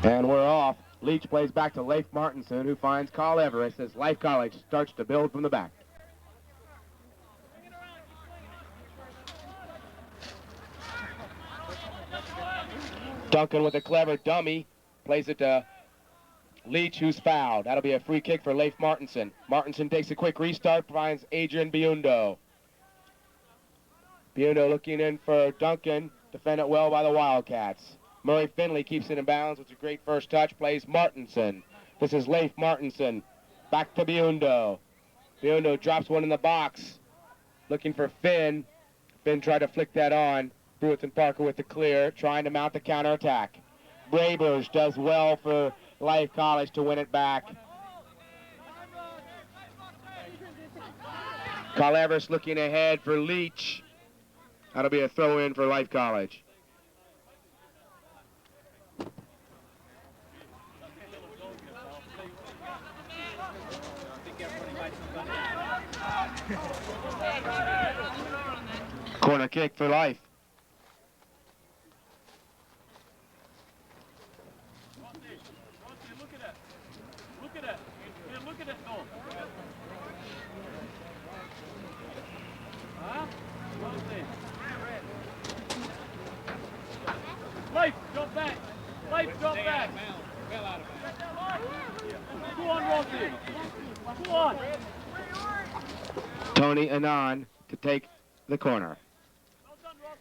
And we're off. Leach plays back to Leif Martinson, who finds Carl Everest as Life College starts to build from the back. Duncan with a clever dummy plays it to Leach, who's fouled. That'll be a free kick for Leif Martinson. Martinson takes a quick restart, finds Adrian Biundo. Biundo looking in for Duncan, defended well by the Wildcats. Murray Findley keeps it in bounds with a great first touch, plays Martinson. This is Leif Martinson, back to Biundo. Biundo drops one in the box, looking for Finn. Finn tried to flick that on. Brewton Parker with the clear, trying to mount the counterattack. Brabers does well for Life College to win it back. Carl Everest looking ahead for Leach. That'll be a throw-in for Life College. Corner kick for Life. Life, drop back. Life, drop back. Go on, Rossi. Go on. Tony Anand to take the corner. Well done, Rossi.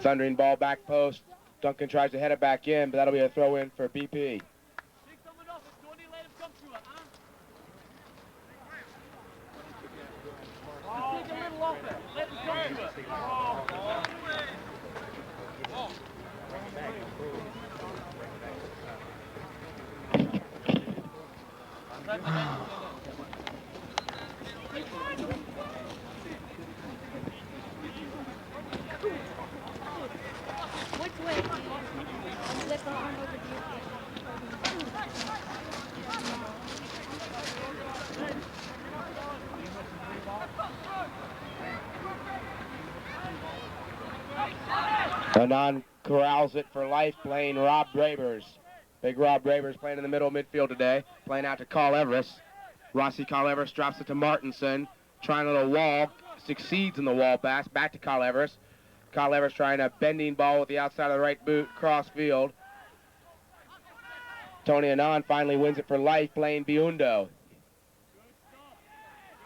Thundering ball back post. Duncan tries to head it back in, but that'll be a throw in for BP. Take someone off it, Tony. Let him come through it, huh? Take a little off it. Let him come through it. Which way? Lift the arm over to your face. Anand corrals it for Life, playing Rob Brabers. Big Rob Brabers playing in the middle midfield today, playing out to Carl Everest. Rossi Carl Everest drops it to Martinson, trying a little wall, succeeds in the wall pass, back to Carl Everest. Carl Everest trying a bending ball with the outside of the right boot, cross field. Tony Anand finally wins it for Life, playing Biundo.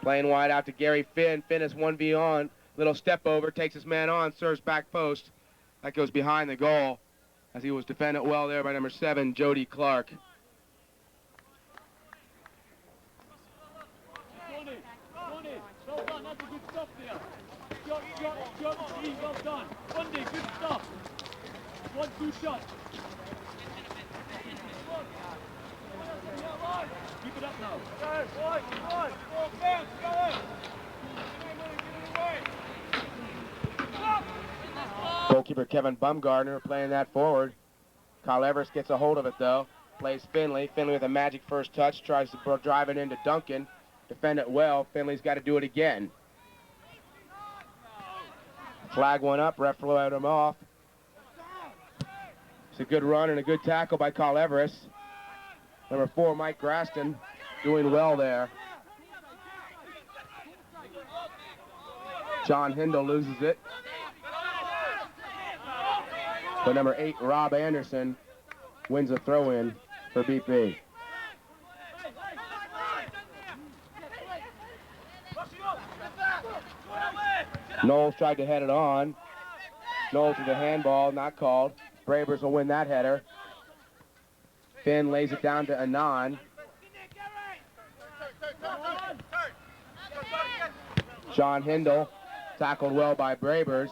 Playing wide out to Gary Finn. Finn is 1v on. Little step over, takes his man on, serves back post. That goes behind the goal, as he was defended well there by number 7, Jody Clark. Tony, well done. That's a good stuff there. Shot, well done. Bundy, good stuff. 1-2 shots. Keep it up now. Goalkeeper Kevin Bumgardner playing that forward. Carl Everest gets a hold of it though. Plays Findley. Findley with a magic first touch. Tries to drive it into Duncan. Defend it well. Findley's got to do it again. Flag one up. Ref let him off. It's a good run and a good tackle by Carl Everest. Number 4, Mike Graston, doing well there. John Hindle loses it. But number 8, Rob Anderson, wins a throw-in for BP. Knowles tried to head it on. Knowles with a handball, not called. Brabers will win that header. Finn lays it down to Anand. John Hindle, tackled well by Brabers.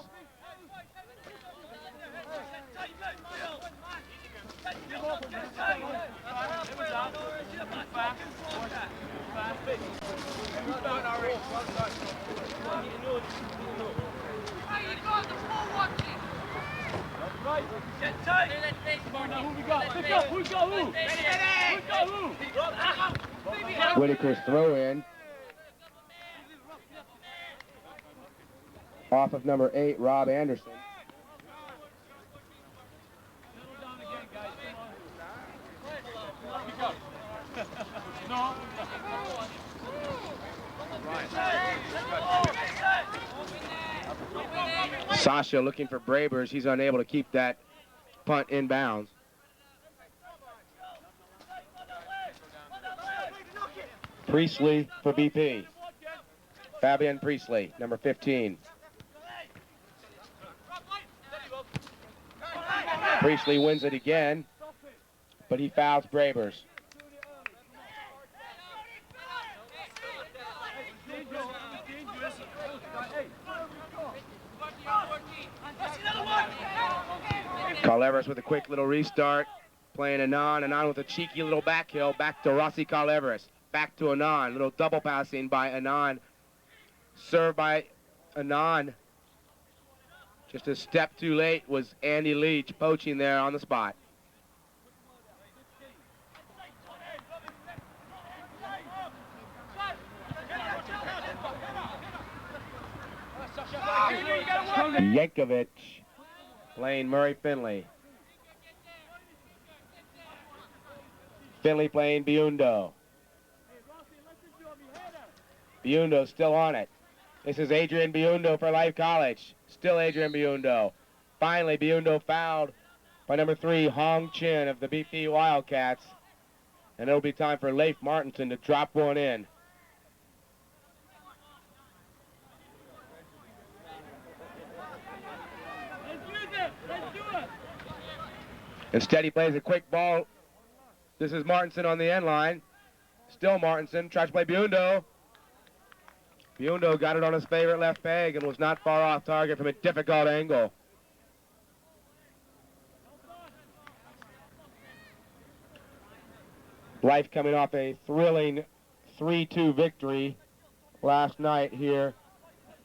Whitaker's throw in. Off of number 8, Rob Anderson. Sasha looking for Brabers. He's unable to keep that punt in bounds. Priestley for BP. Fabian Priestley, number 15. Priestley wins it again, but he fouls Brabers. Carleveris with a quick little restart, playing Anand with a cheeky little back heel, back to Rossi Carleveris, back to Anand, little double passing by Anand, served by Anand. Just a step too late was Andy Leach poaching there on the spot. Yankovic playing Murray Findley. Findley playing Biundo. Biundo still on it. This is Adrian Biundo for Life College. Still Adrian Biundo. Finally, Biundo fouled by number 3, Hong Chin of the BP Wildcats. And it'll be time for Leif Martinson to drop one in. Instead, he plays a quick ball. This is Martinson on the end line. Still Martinson, tries to play Biundo. Biundo got it on his favorite left peg and was not far off target from a difficult angle. Life coming off a thrilling 3-2 victory last night here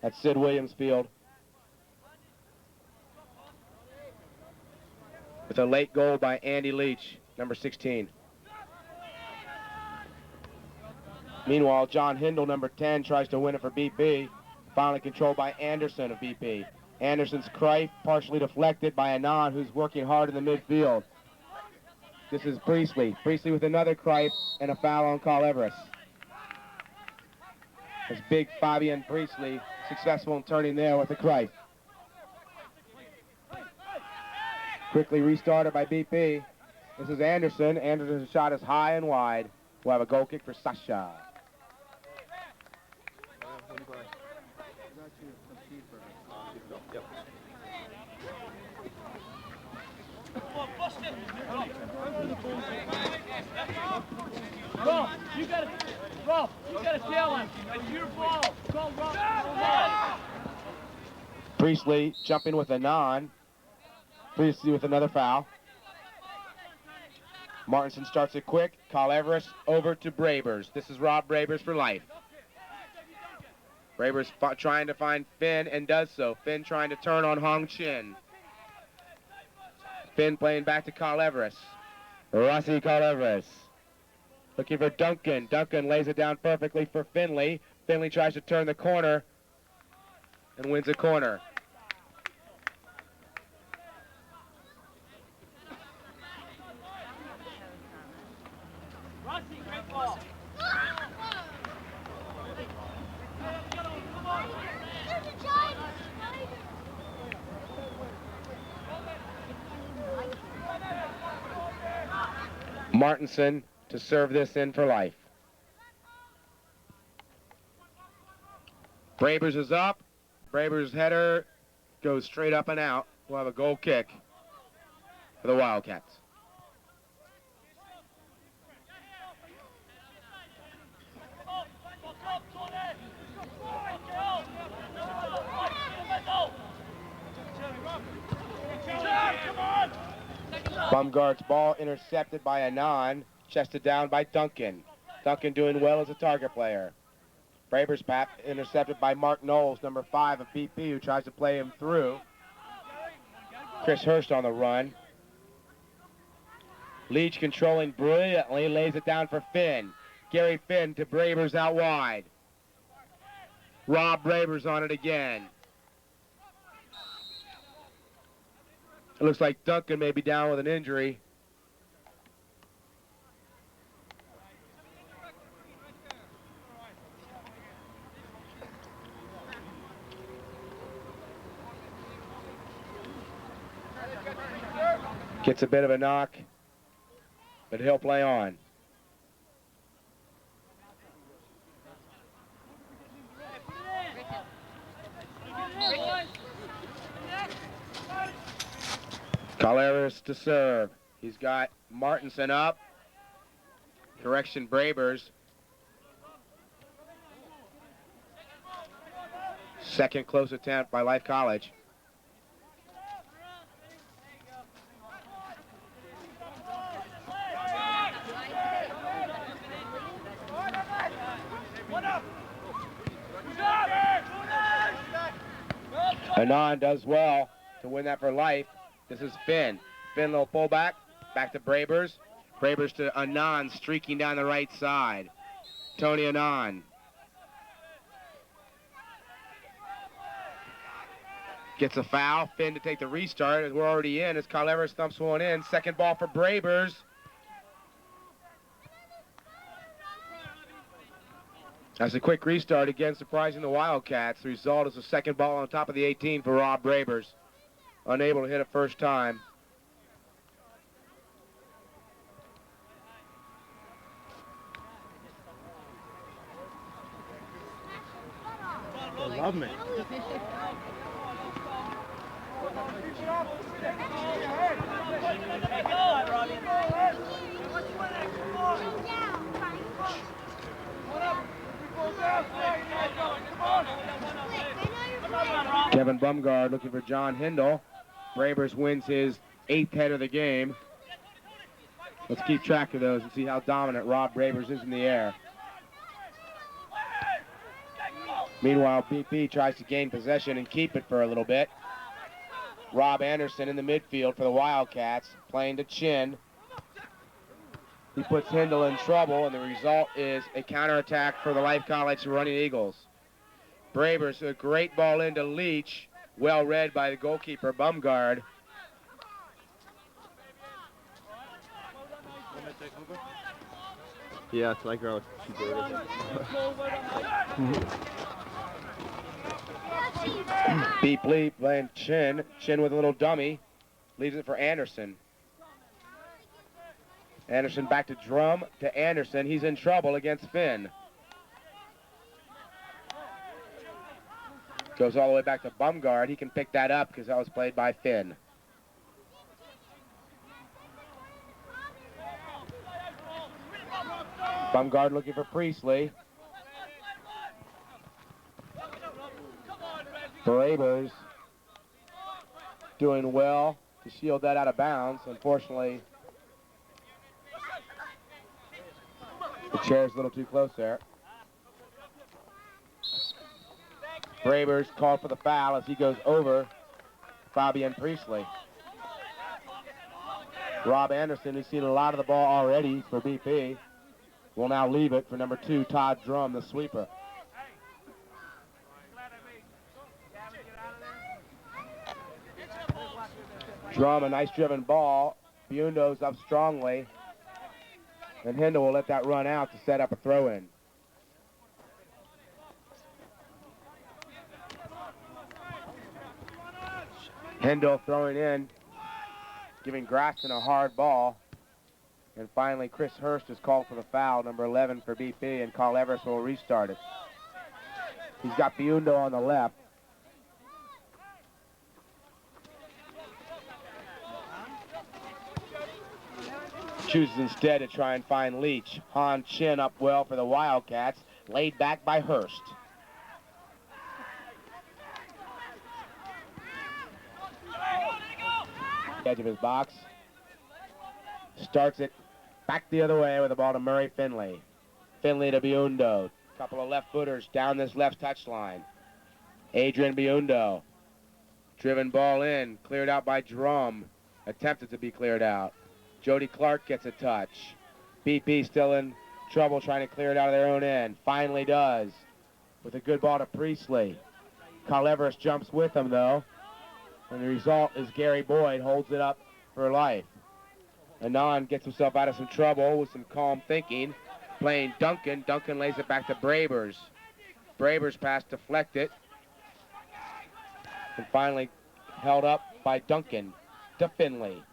at Sid Williams Field, with a late goal by Andy Leach, number 16. Meanwhile, John Hindle, number 10, tries to win it for BP. Finally controlled by Anderson of BP. Anderson's Kreif partially deflected by Anand, who's working hard in the midfield. This is Priestley. Priestley with another Kreif and a foul on Carleveris. It's big Fabian Priestley, successful in turning there with the Kreif. Quickly restarted by BP. This is Anderson. Anderson's shot is high and wide. We'll have a goal kick for Sasha. Rob, you gotta tell him. It's your ball. Go, Rob. Priestley jumping with Anand. Priestley with another foul. Martinson starts it quick. Carleveris over to Brabers. This is Rob Brabers for Life. Brabers trying to find Finn and does so. Finn trying to turn on Hong Chin. Finn playing back to Carleveris. Rossi Carleveris. Looking for Duncan. Duncan lays it down perfectly for Findley. Findley tries to turn the corner and wins a corner. Rossi, great ball. Martinson to serve this in for Life. Brabers is up. Brabers' header goes straight up and out. We'll have a goal kick for the Wildcats. Bumgard's ball intercepted by Anand, chested down by Duncan. Duncan doing well as a target player. Brabers' pat intercepted by Mark Knowles, number 5 of BP, who tries to play him through. Chris Hurst on the run. Leach controlling brilliantly, lays it down for Finn. Gary Finn to Brabers out wide. Rob Brabers on it again. It looks like Duncan may be down with an injury. Gets a bit of a knock, but he'll play on. Collaris to serve. He's got Martinson up. Correction, Brabers. Second close attempt by Life College. Anand does well to win that for Life. This is Finn. Finn, little pullback. Back to Brabers. Brabers to Anand, streaking down the right side. Tony Anand. Gets a foul. Finn to take the restart as we're already in as Kyle Everest thumps one in. Second ball for Brabers. That's a quick restart again, surprising the Wildcats. The result is a second ball on top of the 18 for Rob Brabers. Unable to hit it first time. They love me. Kevin Bumgard looking for John Hindle. Brabers wins his 8th head of the game. Let's keep track of those and see how dominant Rob Brabers is in the air. Meanwhile, BP tries to gain possession and keep it for a little bit. Rob Anderson in the midfield for the Wildcats, playing to Chin. He puts Hindle in trouble, and the result is a counterattack for the Life College Running Eagles. Brabers, a great ball into Leach, well read by the goalkeeper, Bumgard. Yeah, it's like her. She did it. Beep Lee playing Chin. Chin with a little dummy. Leaves it for Anderson. Anderson back to Drum to Anderson. He's in trouble against Finn. Goes all the way back to Bumgard. He can pick that up because that was played by Finn. Bumgard looking for Priestley. Brabers doing well to shield that out of bounds. Unfortunately, the chair's a little too close there. Brabers called for the foul as he goes over Fabian Priestley. Rob Anderson, who's seen a lot of the ball already for BP, will now leave it for number 2, Todd Drum, the sweeper. Drum, a nice driven ball. Biundo's up strongly. And Hindle will let that run out to set up a throw-in. Hindle throwing in, giving Graston a hard ball. And finally, Chris Hurst is called for the foul, number 11 for BP, and Carl Everest will restart it. He's got Biundo on the left. Chooses instead to try and find Leach. Han Chin up well for the Wildcats, laid back by Hurst. Edge of his box. Starts it back the other way with the ball to Murray Findley. Findley to Biundo. Couple of left footers down this left touchline. Adrian Biundo. Driven ball in, cleared out by Drum. Attempted to be cleared out. Jody Clark gets a touch. BP still in trouble trying to clear it out of their own end. Finally does. With a good ball to Priestley. Kyle Everest jumps with him though. And the result is Gary Boyd holds it up for Life. Anand gets himself out of some trouble with some calm thinking. Playing Duncan. Duncan lays it back to Brabers. Brabers pass deflected. And finally held up by Duncan to Findley.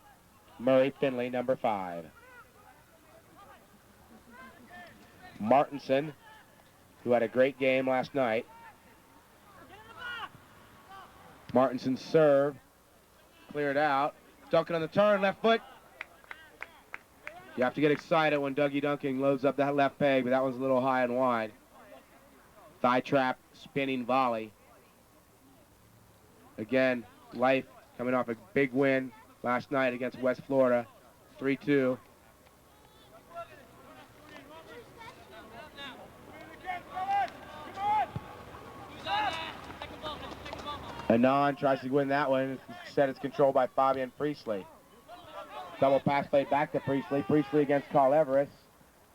Murray Findley, number 5. Martinson, who had a great game last night. Martinson's serve, cleared out. Duncan on the turn, left foot. You have to get excited when Dougie Duncan loads up that left peg, but that one's a little high and wide. Thigh trap, spinning volley. Again, Life coming off a big win last night against West Florida, 3-2. Anand tries to win that one. Instead, it's controlled by Fabian Priestley. Double pass played back to Priestley. Priestley against Carl Everest.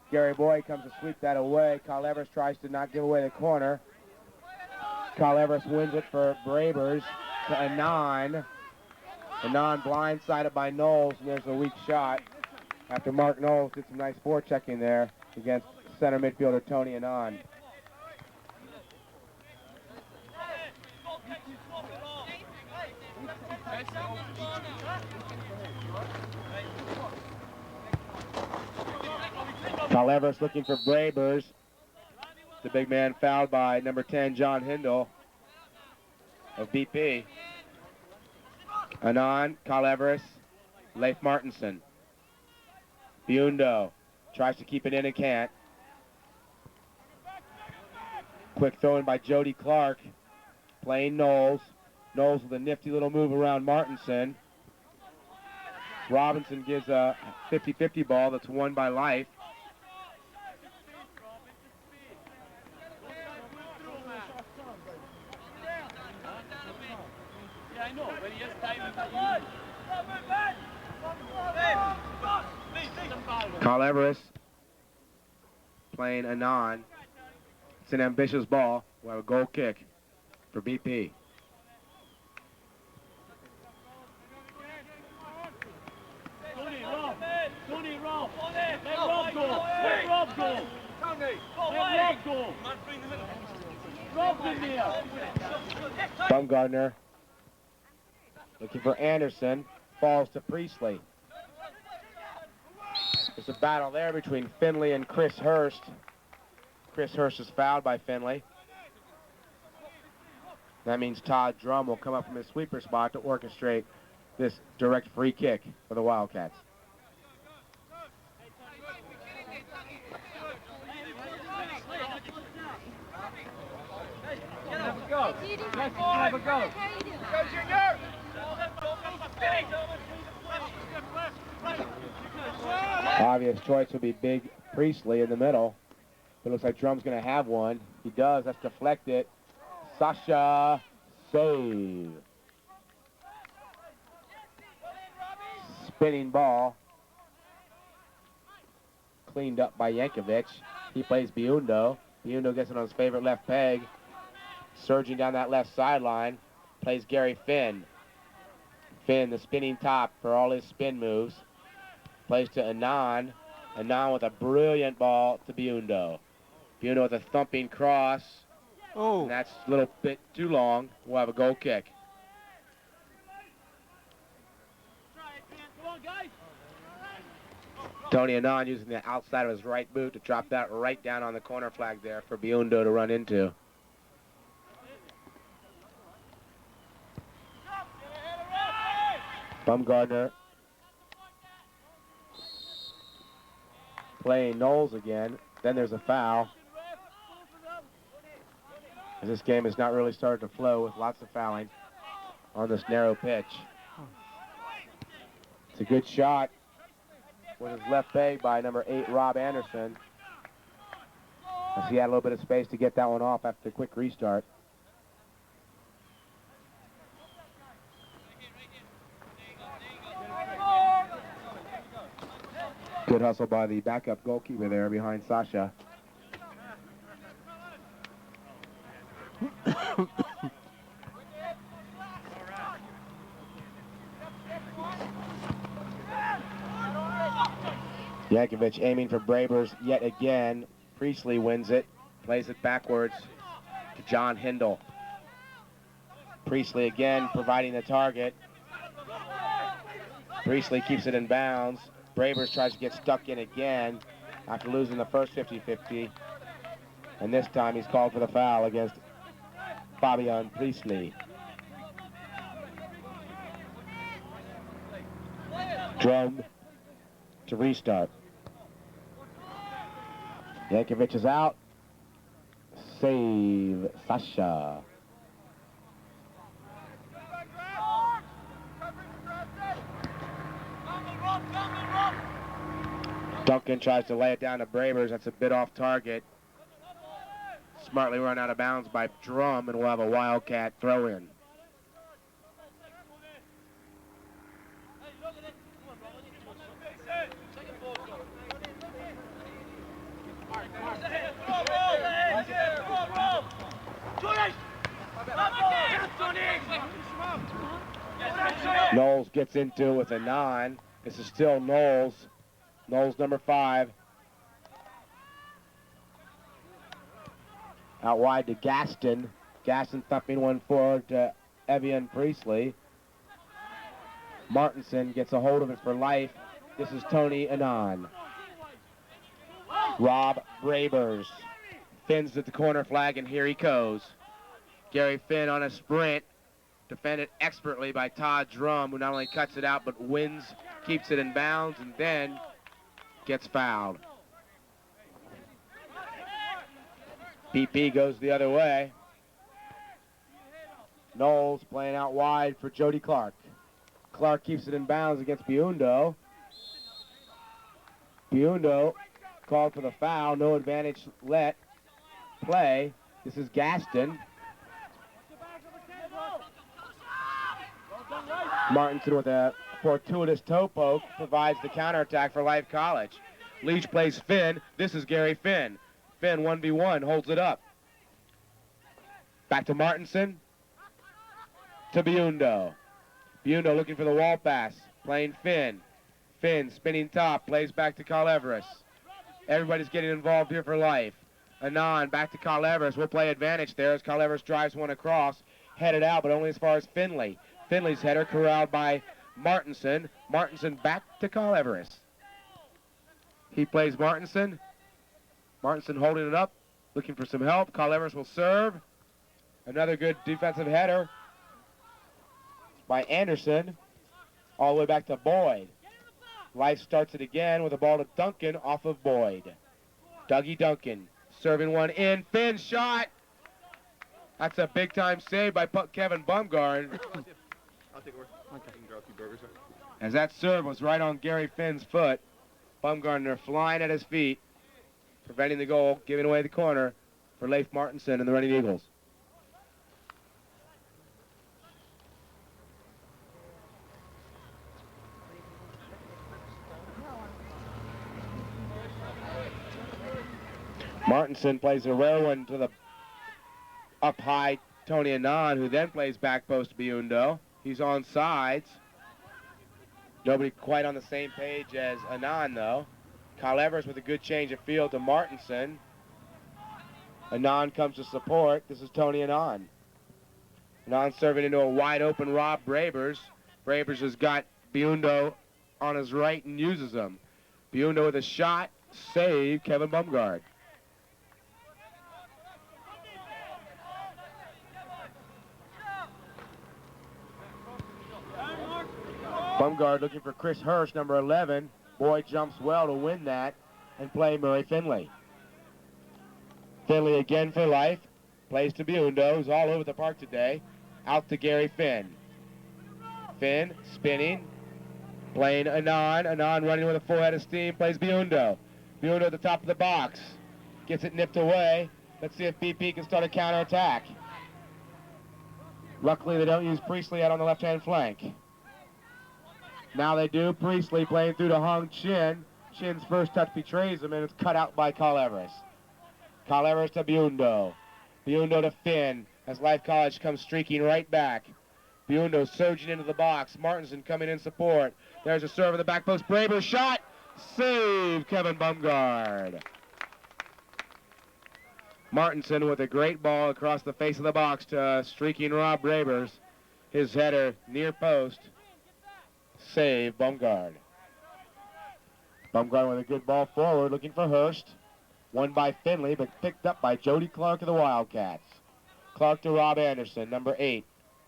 Gary Boyd comes to sweep that away. Carl Everest tries to not give away the corner. Carl Everest wins it for Brabers to Anand. Anand blindsided by Knowles, and there's a weak shot. After Mark Knowles did some nice forechecking there against center midfielder Tony Anand. Carl Everest looking for Brabers. The big man fouled by number 10, John Hindle of BP. Anand, Carl Everest, Leif Martinson. Biundo tries to keep it in and can't. Quick throw in by Jody Clark, playing Knowles. Knowles with a nifty little move around Martinson. Robinson gives a 50-50 ball that's won by Life. Carl Everest playing Anand. It's an ambitious ball. We'll have a goal kick for BP. Tony, Rob. Let Rob go. Let Rob go. Let Rob go. Rob's in there. Bumgardner looking for Anderson. Falls to Priestley. There's a battle there between Findley and Chris Hurst. Chris Hurst is fouled by Findley. That means Todd Drum will come up from his sweeper spot to orchestrate this direct free kick for the Wildcats. Have a go. Obvious choice will be Big Priestley in the middle. It looks like Drum's going to have one. He does. That's deflected. Sasha save. Spinning ball. Cleaned up by Yankovic. He plays Biundo. Biundo gets it on his favorite left peg. Surging down that left sideline. Plays Gary Finn. Finn, the spinning top for all his spin moves. Plays to Anand. Anand with a brilliant ball to Biundo. Biundo with a thumping cross. Oh. And that's a little bit too long. We'll have a goal kick. Tony Anand using the outside of his right boot to drop that right down on the corner flag there for Biundo to run into. Bumgardner playing Knowles again. Then there's a foul. As this game has not really started to flow with lots of fouling on this narrow pitch. It's a good shot with his left peg by number 8, Rob Anderson. As he had a little bit of space to get that one off after the quick restart. Good hustle by the backup goalkeeper there behind Sasha. Yankovic aiming for Brabers yet again. Priestley wins it, plays it backwards to John Hindle. Priestley again providing the target. Priestley keeps it in bounds. Bravers tries to get stuck in again after losing the first 50-50. And this time he's called for the foul against Fabian Priestley. Drum to restart. Yankovic is out. Save Sasha. Duncan tries to lay it down to Bravers. That's a bit off target. Smartly run out of bounds by Drum, and we'll have a Wildcat throw in. Knowles gets into it with a 9. This is still Knowles. Knowles number 5. Out wide to Gaston. Gaston thumping one forward to Evian Priestley. Martinson gets a hold of it for life. This is Tony Anand. Rob Bravers. Finn's at the corner flag, and here he goes. Gary Finn on a sprint. Defended expertly by Todd Drum, who not only cuts it out, but wins, keeps it in bounds, and then gets fouled. BP goes the other way. Knowles playing out wide for Jody Clark. Clark keeps it in bounds against Biundo. Biundo called for the foul. No advantage let play. This is Gaston. Martinson with a fortuitous toe poke provides the counterattack for Life College. Leach plays Finn. This is Gary Finn. Finn 1v1 holds it up. Back to Martinson. To Biundo. Biundo looking for the wall pass. Playing Finn. Finn spinning top. Plays back to Carl Everest. Everybody's getting involved here for Life. Anand back to Carl Everest. We'll play advantage there as Carl Everest drives one across. Headed out, but only as far as Findley. Findley's header corralled by Martinson. Martinson back to Carl Everest. He plays Martinson. Martinson holding it up, looking for some help. Carl Everest will serve. Another good defensive header by Anderson. All the way back to Boyd. Life starts it again with a ball to Duncan off of Boyd. Dougie Duncan serving one in. Finn shot. That's a big-time save by Kevin Bumgard. I'll take over. Okay. Draw a few burgers. As that serve was right on Gary Finn's foot. Bumgardner flying at his feet, preventing the goal, giving away the corner for Leif Martinson and the Running Eagles. Martinson plays a rare one to the up high Tony Anand, who then plays back post Biundo. He's on sides. Nobody quite on the same page as Anand, though. Kyle Evers with a good change of field to Martinson. Anand comes to support. This is Tony Anand. Anand serving into a wide-open Rob Bravers. Bravers has got Biundo on his right and uses him. Biundo with a shot. Save, Kevin Bumgard. Bumgard looking for Chris Hirsch, number 11. Boyd jumps well to win that and play Murray Findley. Findley again for Life. Plays to Biundo, who's all over the park today. Out to Gary Finn. Finn spinning. Playing Anand. Anand running with a full head of steam. Plays Biundo. Biundo at the top of the box. Gets it nipped away. Let's see if BP can start a counterattack. Luckily, they don't use Priestley out on the left-hand flank. Now they do. Priestley playing through to Hung Chin. Chin's first touch betrays him, and it's cut out by Carl Everest. Carl Everest to Biundo. Biundo to Finn as Life College comes streaking right back. Biundo surging into the box. Martinson coming in support. There's a serve at the back post. Braber shot. Save, Kevin Bumgard. Martinson with a great ball across the face of the box to streaking Rob Bravers. His header near post. save, Bumgard. Bumgard with a good ball forward, looking for Hurst. Won by Findley, but picked up by Jody Clark of the Wildcats. Clark to Rob Anderson, number 8.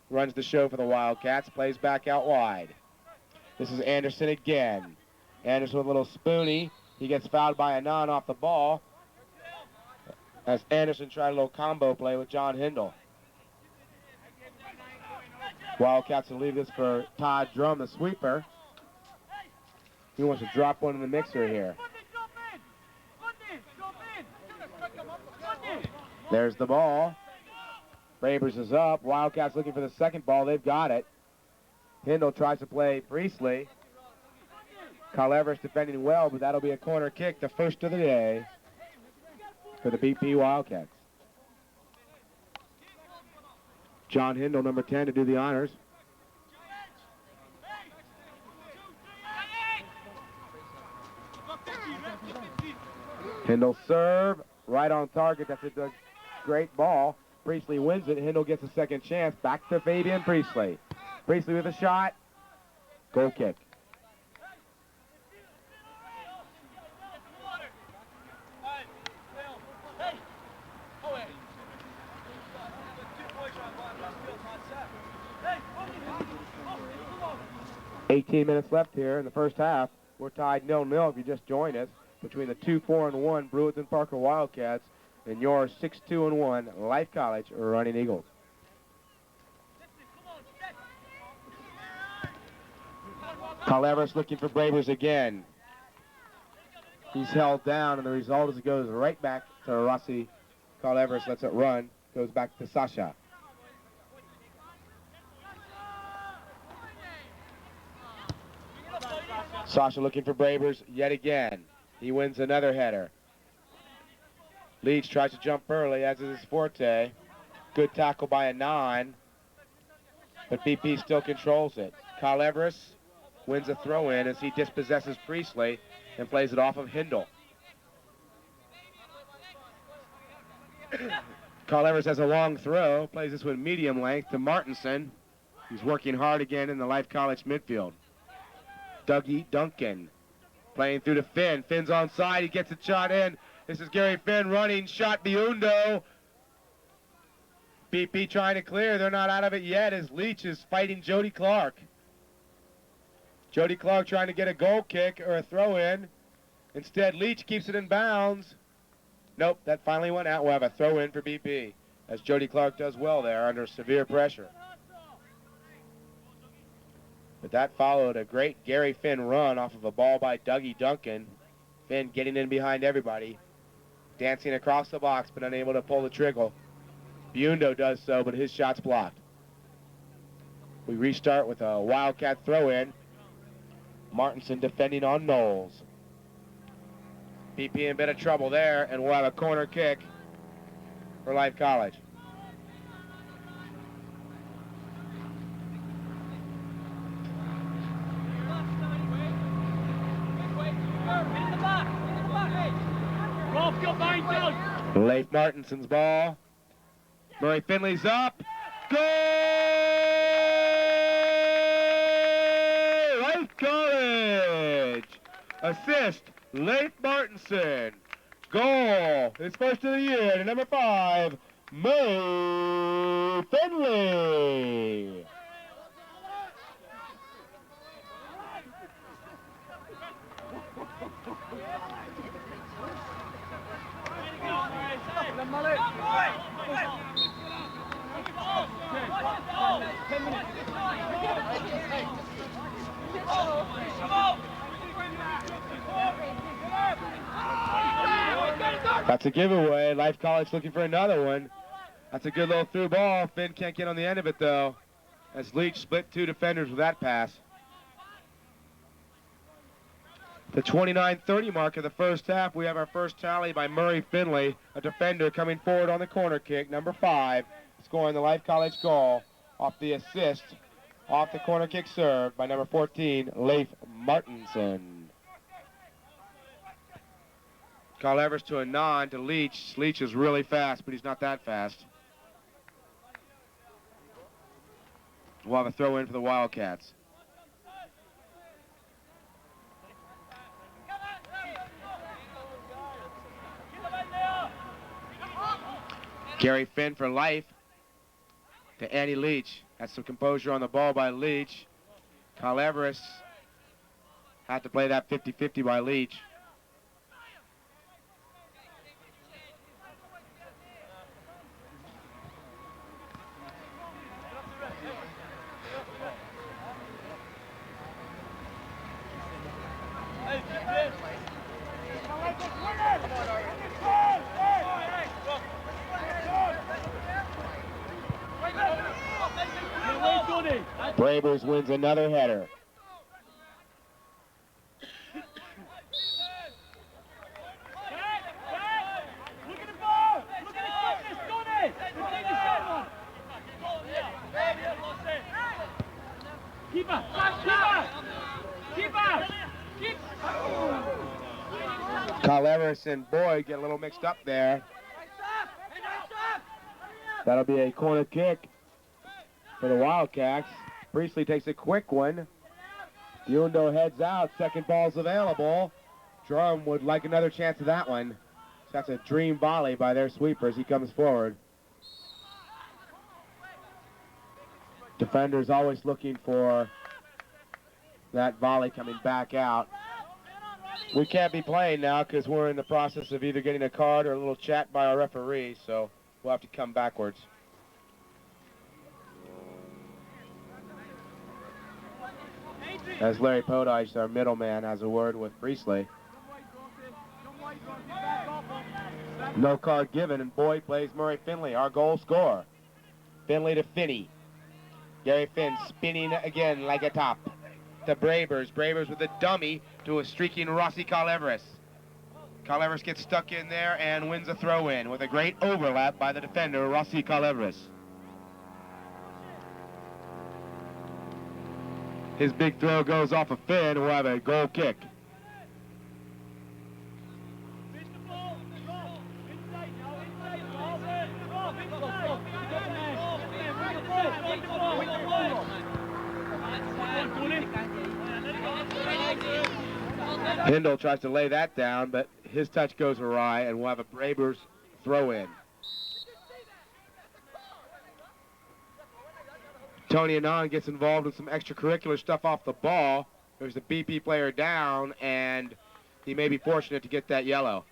Runs the show for the Wildcats, plays back out wide. This is Anderson again. Anderson with a little spoonie. He gets fouled by Anand off the ball, as Anderson tried a little combo play with John Hindle. Wildcats will leave this for Todd Drum, the sweeper. He wants to drop one in the mixer here. There's the ball. Babers is up. Wildcats looking for the second ball. They've got it. Hindle tries to play Priestley. Carl Everest defending well, but that'll be a corner kick, the first of the day for the BP Wildcats. John Hindle, number 10, to do the honors. Hindle serve, right on target. That's a great ball. Priestley wins it. Hindle gets a second chance. Back to Fabian Priestley. Priestley with a shot. Goal kick. "18 minutes left here in the first half. We're tied 0-0 if you just joined us, between the 2-4-1 Brewton Parker Wildcats and your 6-2-1 Life College Running Eagles. Carl Everest looking for Bravers again. He's held down, and the result is it goes right back to Rossi. Carl Everest lets it run, goes back to Sasha. Sasha looking for Bravers yet again. He wins another header. Leach tries to jump early, as is his forte. Good tackle by Anand, but BP still controls it. Carl Everest wins a throw-in as he dispossesses Priestley and plays it off of Hindle. Carl Everest has a long throw, plays this one medium length to Martinson. He's working hard again in the Life College midfield. Dougie Duncan playing through to Finn. Finn's onside, he gets a shot in. This is Gary Finn running, shot Biundo. BP trying to clear, they're not out of it yet as Leach is fighting Jody Clark. Jody Clark trying to get a goal kick or a throw-in. Instead, Leach keeps it in bounds. Nope, that finally went out. We'll have a throw-in for BP, as Jody Clark does well there under severe pressure. But that followed a great Gary Finn run off of a ball by Dougie Duncan. Finn getting in behind everybody, dancing across the box, but unable to pull the trigger. Biundo does so, but his shot's blocked. We restart with a Wildcat throw-in. Martinson defending on Knowles. BP in a bit of trouble there, and we'll have a corner kick for Life College. Leif Martinson's ball. Murray Finley's up. Goal! Life College! Assist, Leif Martinson. Goal, his first of the year, to number 5, Murray Finley. That's a giveaway. Life College looking for another one. That's a good little through ball. Finn can't get on the end of it, though, as Leach split 2 defenders with that pass. The 29:30 mark of the first half, we have our first tally by Murray Finley, a defender coming forward on the corner kick, number 5, scoring the Life College goal off the assist, off the corner kick serve by number 14, Leif Martinson. Carl Everest to Anand to Leach. Leach is really fast, but he's not that fast. We'll have a throw in for the Wildcats. Gary Finn for life to Andy Leach. That's some composure on the ball by Leach. Kyle Everest had to play that 50-50 by Leach. Bravers wins another header. Kyle Everest and Boyd get a little mixed up there. That'll be a corner kick for the Wildcats. Priestley takes a quick one. Buendo heads out. Second ball's available. Drum would like another chance of that one. That's a dream volley by their sweepers. He comes forward. Defenders always looking for that volley coming back out. We can't be playing now because we're in the process of either getting a card or a little chat by our referee, so we'll have to come backwards. As Larry Podage, our middleman, has a word with Priestley. No card given, and Boyd plays Murray Findley, our goal scorer. Findley to Finney. Gary Finn spinning again like a top. To Bravers. Bravers with a dummy to a streaking Rossi Kyle Everest. Kyle Everest gets stuck in there and wins a throw-in with a great overlap by the defender, Rossi Kyle Everest. His big throw goes off a Finn, who will have a goal kick. Hindle tries to lay that down, but his touch goes awry, and we'll have a Bravers throw-in. Tony Anand gets involved with some extracurricular stuff off the ball. There's a BP player down, and he may be fortunate to get that yellow.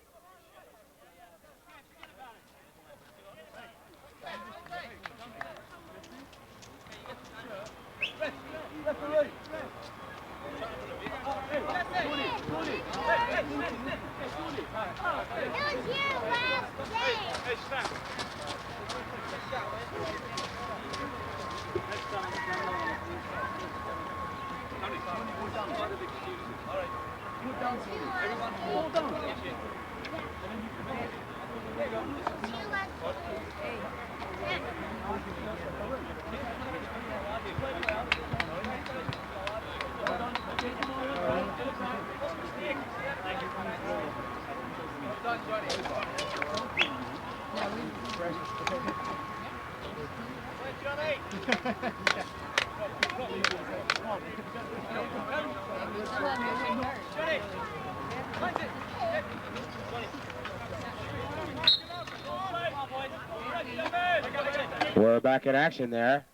We're back in action there.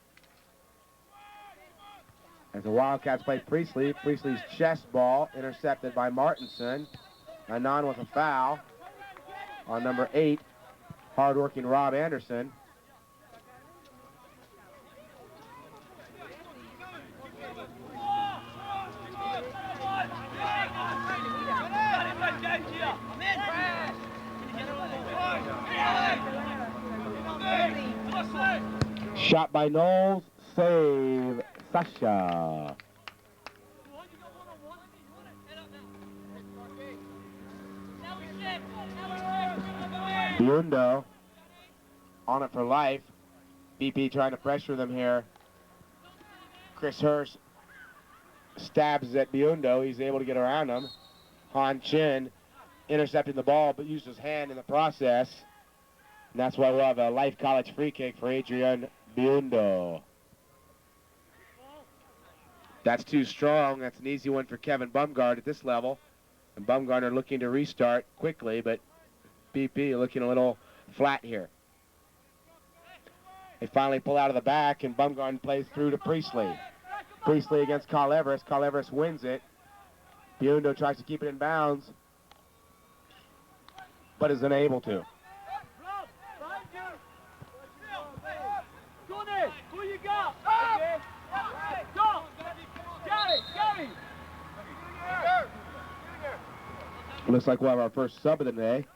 As the Wildcats play Priestley. Priestley's chest ball intercepted by Martinson. Anand with a foul on number 8, hard-working Rob Anderson. Shot by Knowles, save Sasha. Buendo on it for life. BP trying to pressure them here. Chris Hurst stabs at Buendo. He's able to get around him. Han Chin intercepting the ball but used his hand in the process. And that's why we'll have a Life College free kick for Adrian Buendo. That's too strong. That's an easy one for Kevin Bumgard at this level. And Bumgarner looking to restart quickly, but BP looking a little flat here. They finally pull out of the back, and Bumgarden plays through to Priestley. Priestley against Carl Everest. Carl Everest wins it. Beundo tries to keep it in bounds, but is unable to. Johnny, who you got? Okay. Go! Gary! Looks like we'll have our first sub of the day.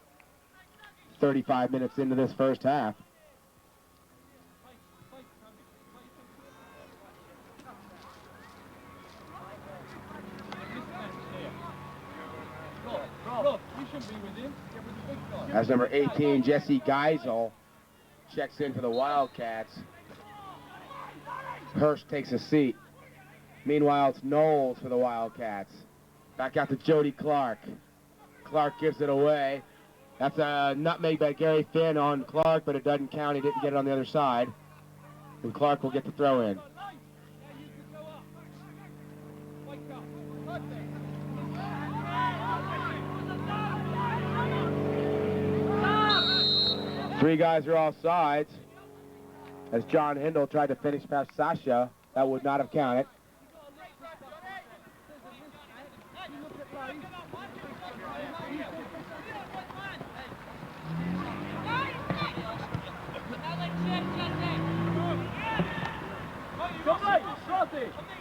35 minutes into this first half. That's number 18, Jesse Geisel, checks in for the Wildcats. Hurst takes a seat. Meanwhile, it's Knowles for the Wildcats. Back out to Jody Clark. Clark gives it away. That's a nutmeg by Gary Finn on Clark, but it doesn't count. He didn't get it on the other side. And Clark will get the throw in. Three guys are off sides. As John Hindle tried to finish past Sasha, that would not have counted.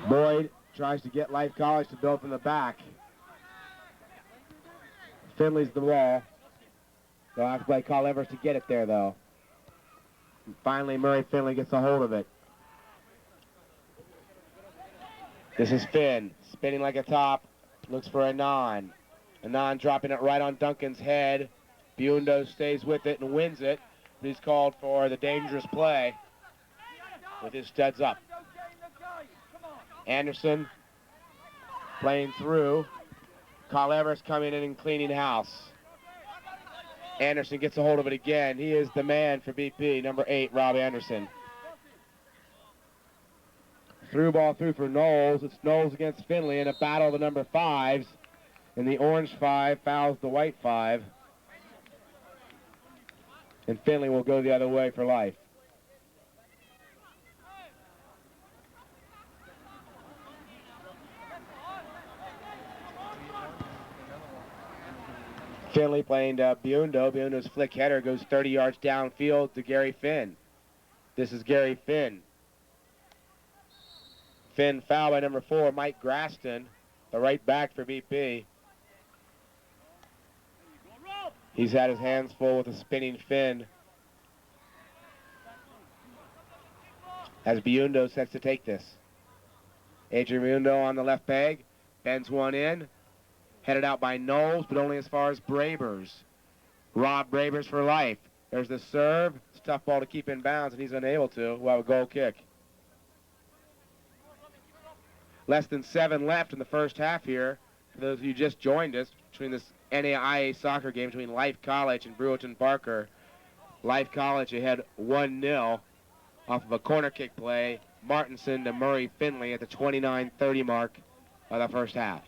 Boyd tries to get Life College to build from the back. Findley's the ball. They'll have to play Carl Everest to get it there, though. And finally, Murray Findley gets a hold of it. This is Finn, spinning like a top, looks for Anand. Anand dropping it right on Duncan's head. Beundo stays with it and wins it. But he's called for the dangerous play with his studs up. Anderson playing through. Carl Everest coming in and cleaning house. Anderson gets a hold of it again. He is the man for BP, number 8, Rob Anderson. Through ball through for Knowles. It's Knowles against Findley in a battle of the number 5s. And the orange 5 fouls the white 5. And Findley will go the other way for life. Findley playing to Beundo. Beundo's flick header goes 30 yards downfield to Gary Finn. This is Gary Finn. Finn foul by number 4, Mike Graston, the right back for BP. He's had his hands full with a spinning Finn. As Beundo sets to take this. Adrian Beundo on the left peg, bends one in. Headed out by Knowles, but only as far as Brabers. Rob Brabers for life. There's the serve. It's a tough ball to keep in bounds, and he's unable to. We'll have a goal kick. Less than 7 left in the first half here. For those of you who just joined us, between this NAIA soccer game between Life College and Brewton Parker. Life College ahead 1-0 off of a corner kick play. Martinson to Murray Findley at the 29:30 mark of the first half.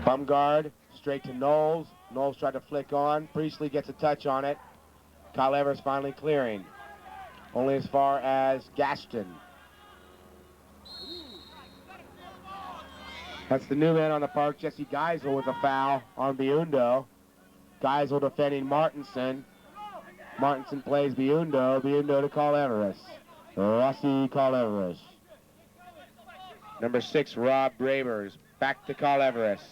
Bumgarde straight to Knowles. Knowles tried to flick on. Priestley gets a touch on it. Kyle Evers finally clearing. Only as far as Gaston. That's the new man on the park, Jesse Geisel, with a foul on Beundo. Geisel defending Martinson. Martinson plays Beundo. Beundo to Carl Everest. Rossi Carl Everest. Number 6, Rob Brabers. Back to Carl Everest.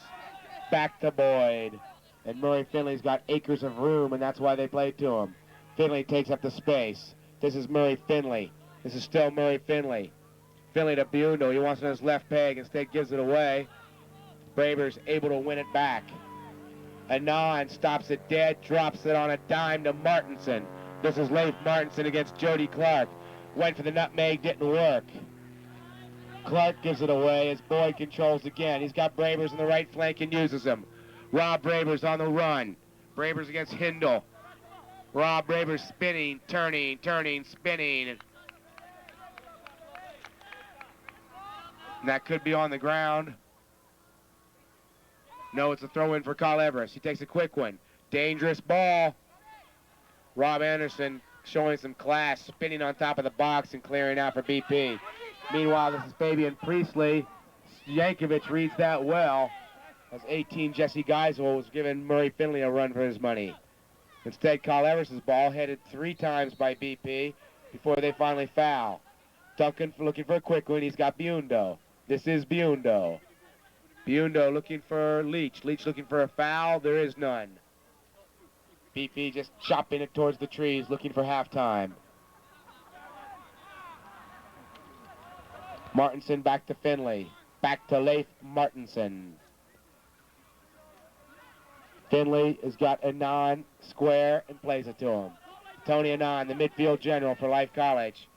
Back to Boyd. And Murray Findley's got acres of room, and that's why they play to him. Findley takes up the space. This is Murray Findley. This is still Murray Findley. Findley to Beundo. He wants it on his left peg. Instead gives it away. Brabers able to win it back. Anand stops it dead, drops it on a dime to Martinson. This is Leif Martinson against Jody Clark. Went for the nutmeg, didn't work. Clark gives it away as Boyd controls again. He's got Brabers in the right flank and uses him. Rob Brabers on the run. Brabers against Hindle. Rob Brabers spinning, turning, spinning. And that could be on the ground. No, it's a throw-in for Kyle Everest. He takes a quick one. Dangerous ball. Rob Anderson showing some class, spinning on top of the box and clearing out for BP. Meanwhile, this is Fabian Priestley. Yankovic reads that well, as 18 Jesse Geisel was giving Murray Findley a run for his money. Instead, Kyle Everest's ball headed 3 times by BP before they finally foul. Duncan looking for a quick one. He's got Beundo. This is Beundo. Beundo looking for Leach. Leach looking for a foul. There is none. BP just chopping it towards the trees, looking for halftime. Martinson back to Findley. Back to Leif Martinson. Findley has got Anand square and plays it to him. Tony Anand, the midfield general for Life College.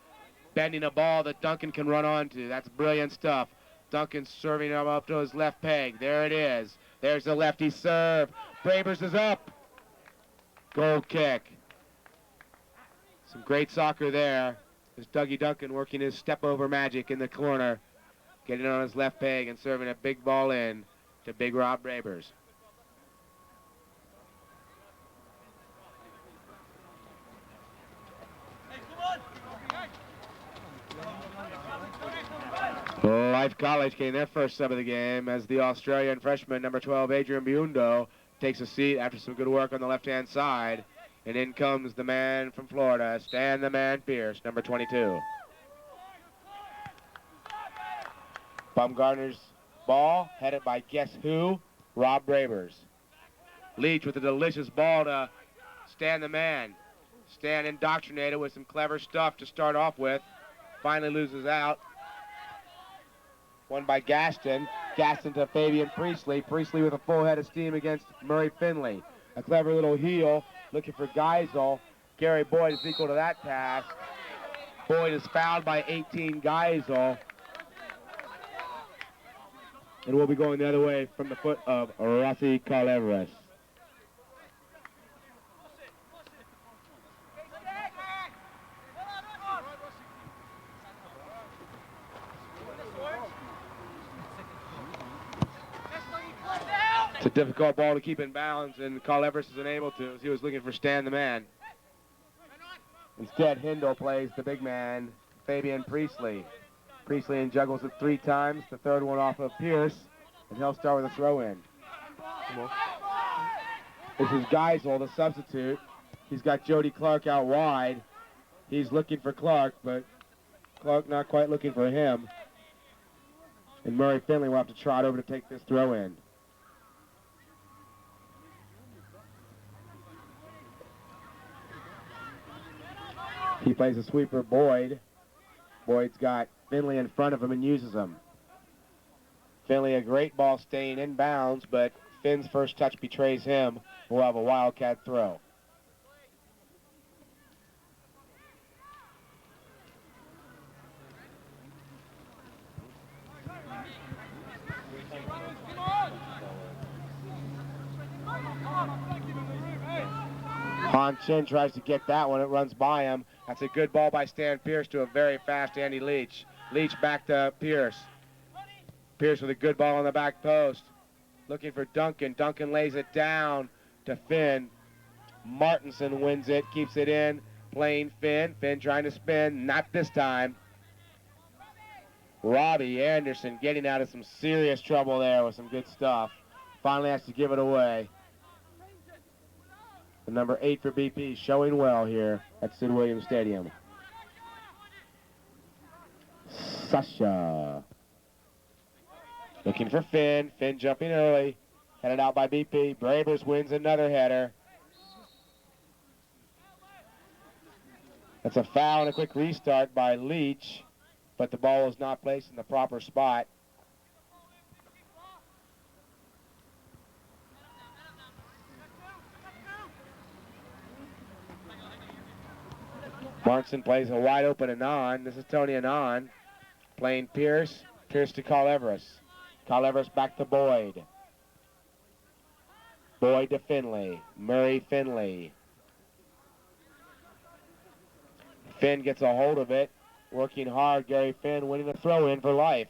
Bending a ball that Duncan can run onto. That's brilliant stuff. Duncan serving him up to his left peg. There it is. There's the lefty serve. Brabers is up. Goal kick. Some great soccer there. There's Dougie Duncan working his step-over magic in the corner. Getting on his left peg and serving a big ball in to Big Rob Brabers. Life College getting their first sub of the game as the Australian freshman, number 12, Adrian Beundo, takes a seat after some good work on the left-hand side. And in comes the man from Florida, Stan the Man Pierce, number 22. Baumgartner's ball, headed by guess who? Rob Brabers. Leach with a delicious ball to Stan the Man. Stan indoctrinated with some clever stuff to start off with. Finally loses out. Won by Gaston. Gaston to Fabian Priestley. Priestley with a full head of steam against Murray Findley. A clever little heel looking for Geisel. Gary Boyd is equal to that pass. Boyd is fouled by 18 Geisel. And we'll be going the other way from the foot of Rossi Calevras. It's a difficult ball to keep in bounds, and Carl Everest is unable to, as he was looking for Stan the Man. Instead, Hindle plays the big man, Fabian Priestley. Priestley and juggles it 3 times, the third one off of Pierce, and he'll start with a throw-in. This is Geisel, the substitute. He's got Jody Clark out wide. He's looking for Clark, but Clark not quite looking for him. And Murray Findley will have to trot over to take this throw-in. He plays a sweeper, Boyd. Boyd's got Findley in front of him and uses him. Findley, a great ball staying in bounds, but Finn's first touch betrays him. We'll have a Wildcat throw. Han Chin tries to get that one. It runs by him. That's a good ball by Stan Pierce to a very fast Andy Leach. Leach back to Pierce. Pierce with a good ball on the back post. Looking for Duncan. Duncan lays it down to Finn. Martinson wins it, keeps it in. Playing Finn. Finn trying to spin. Not this time. Robbie Anderson getting out of some serious trouble there with some good stuff. Finally has to give it away. The number 8 for BP showing well here at Sid Williams Stadium. Sasha. Looking for Finn. Finn jumping early. Headed out by BP. Brabers wins another header. That's a foul and a quick restart by Leach, but the ball was not placed in the proper spot. Martinson plays a wide open Anand. This is Tony Anand playing Pierce. Pierce to Carl Everest. Carl Everest back to Boyd. Boyd to Findley. Murray Findley. Finn gets a hold of it. Working hard. Gary Finn winning the throw-in for Life.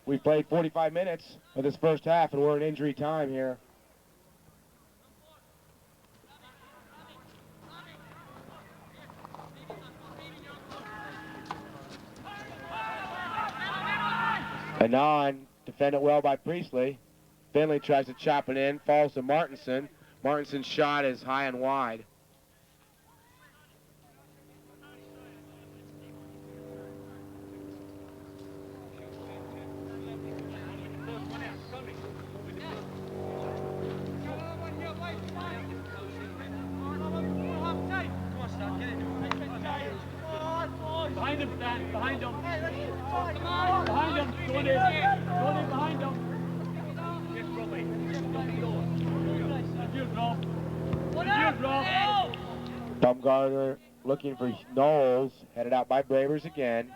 We've played 45 minutes of this first half, and we're in injury time here. Anon, defended well by Priestley. Findley tries to chop it in, falls to Martinson. Martinson's shot is high and wide. Behind him, Stan. Behind him. Behind him. Go in. Go in behind him. Baumgartner looking for Knowles, headed out by Bravers again.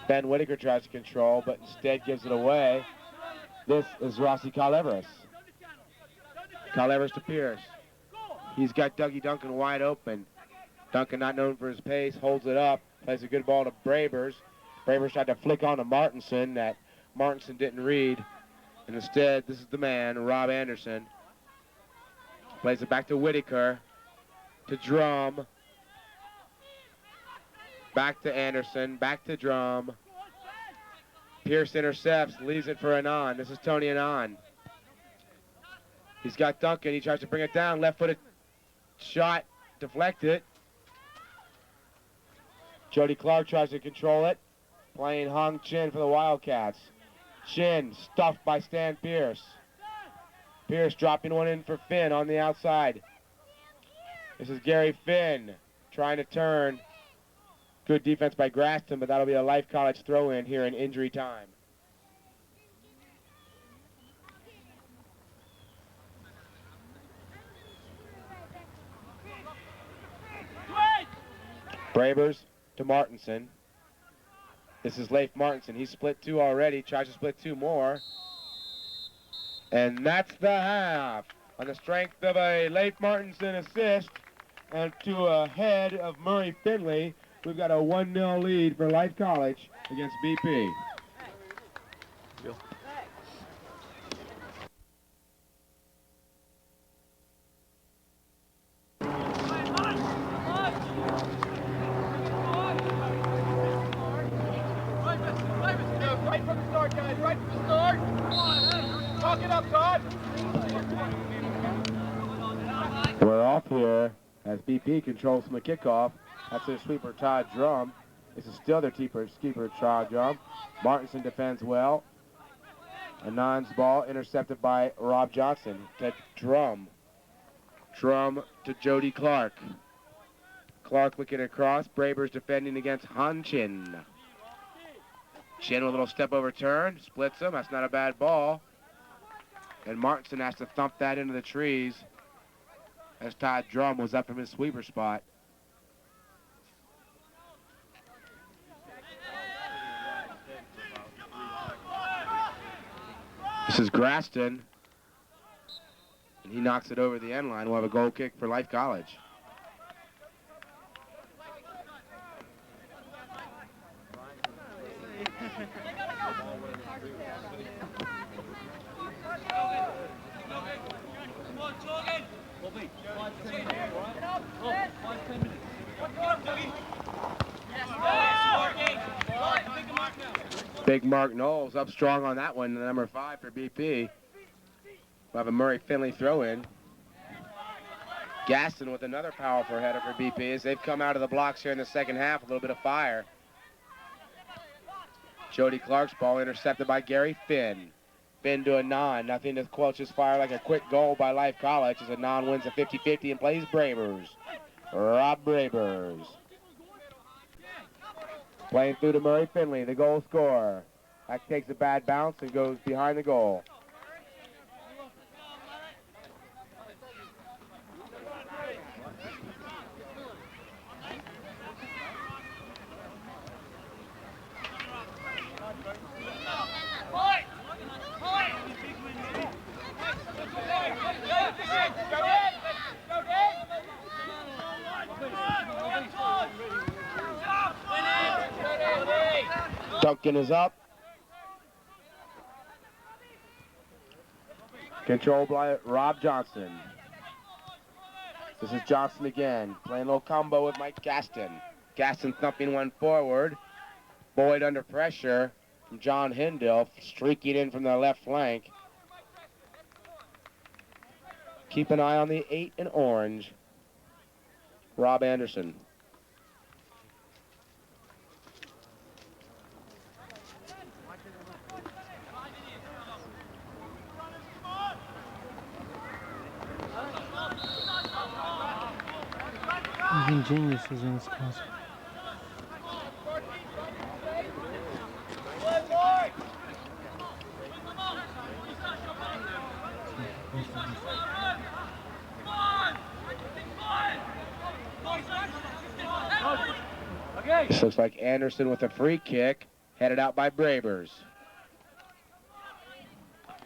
Ben Whitaker tries to control, but instead gives it away. This is Rossi Caleveras. Caleveras to Pierce. He's got Dougie Duncan wide open. Duncan, not known for his pace, holds it up, plays a good ball to Bravers. Bravers tried to flick on to Martinson that Martinson didn't read. And instead, this is the man, Rob Anderson. Plays it back to Whitaker, to Drum. Back to Anderson, back to Drum. Pierce intercepts, leaves it for Anon. This is Tony Anon. He's got Duncan, he tries to bring it down, left-footed shot, deflected. Jody Clark tries to control it, playing Hung Chin for the Wildcats. Chin stuffed by Stan Pierce. Pierce dropping one in for Finn on the outside. This is Gary Finn trying to turn. Good defense by Graston, but that'll be a Life College throw-in here in injury time. Bravers to Martinson. This is Leif Martinson. He's split two already, tries to split two more. And that's the half. On the strength of a Leif Martinson assist and to a head of Murray Findley, we've got a 1-0 lead for Life College against BP. Right from the start, guys. Right from the start. Come on. Talk it up, Todd. We're off here as BP controls from the kickoff. That's their sweeper, Todd Drum. This is still their keeper, Todd Drum. Martinson defends well. Anon's ball intercepted by Rob Johnson to Drum. Drum to Jody Clark. Clark looking across. Bravers defending against Han Chin. Chin with a little step over turn, splits him. That's not a bad ball. And Martinson has to thump that into the trees as Todd Drum was up from his sweeper spot. This is Graston. And he knocks it over the end line. We'll have a goal kick for Life College. Big Mark Knowles up strong on that one, the number 5 for BP. We'll have a Murray Findley throw-in. Gaston with another powerful header for BP as they've come out of the blocks here in the second half, a little bit of fire. Jody Clark's ball intercepted by Gary Finn. Finn to Anon, nothing to quench his fire like a quick goal by Life College as Anon wins a 50-50 and plays Bravers. Rob Bravers. Playing through to Murray Findley, the goal scorer. That takes a bad bounce and goes behind the goal. Duncan is up. Controlled by Rob Johnson. This is Johnson again, playing a little combo with Mike Gaston. Gaston thumping one forward. Boyd under pressure from John Hindle, streaking in from the left flank. Keep an eye on the 8 in orange, Rob Anderson. Even geniuses in this class. This looks like Anderson with a free kick, headed out by Brabers.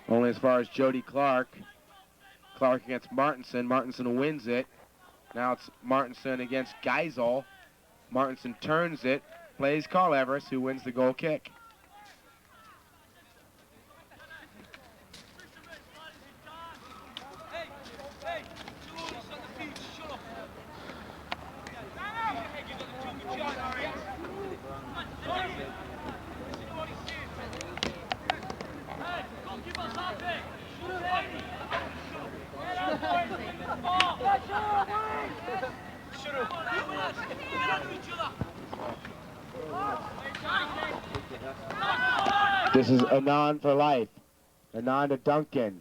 Only as far as Jody Clark. Clark against Martinson. Martinson wins it. Now it's Martinson against Geisel. Martinson turns it, plays Carl Everest, who wins the goal kick. This is Anand for life. Anand to Duncan.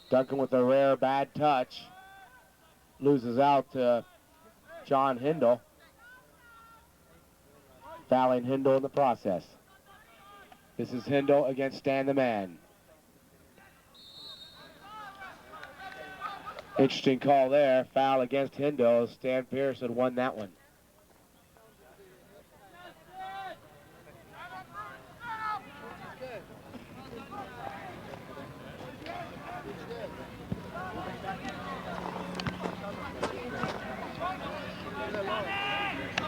Duncan with a rare bad touch. Loses out to John Hindle. Fouling Hindle in the process. This is Hindle against Stan the Man. Interesting call there. Foul against Hindle. Stan Pierce had won that one.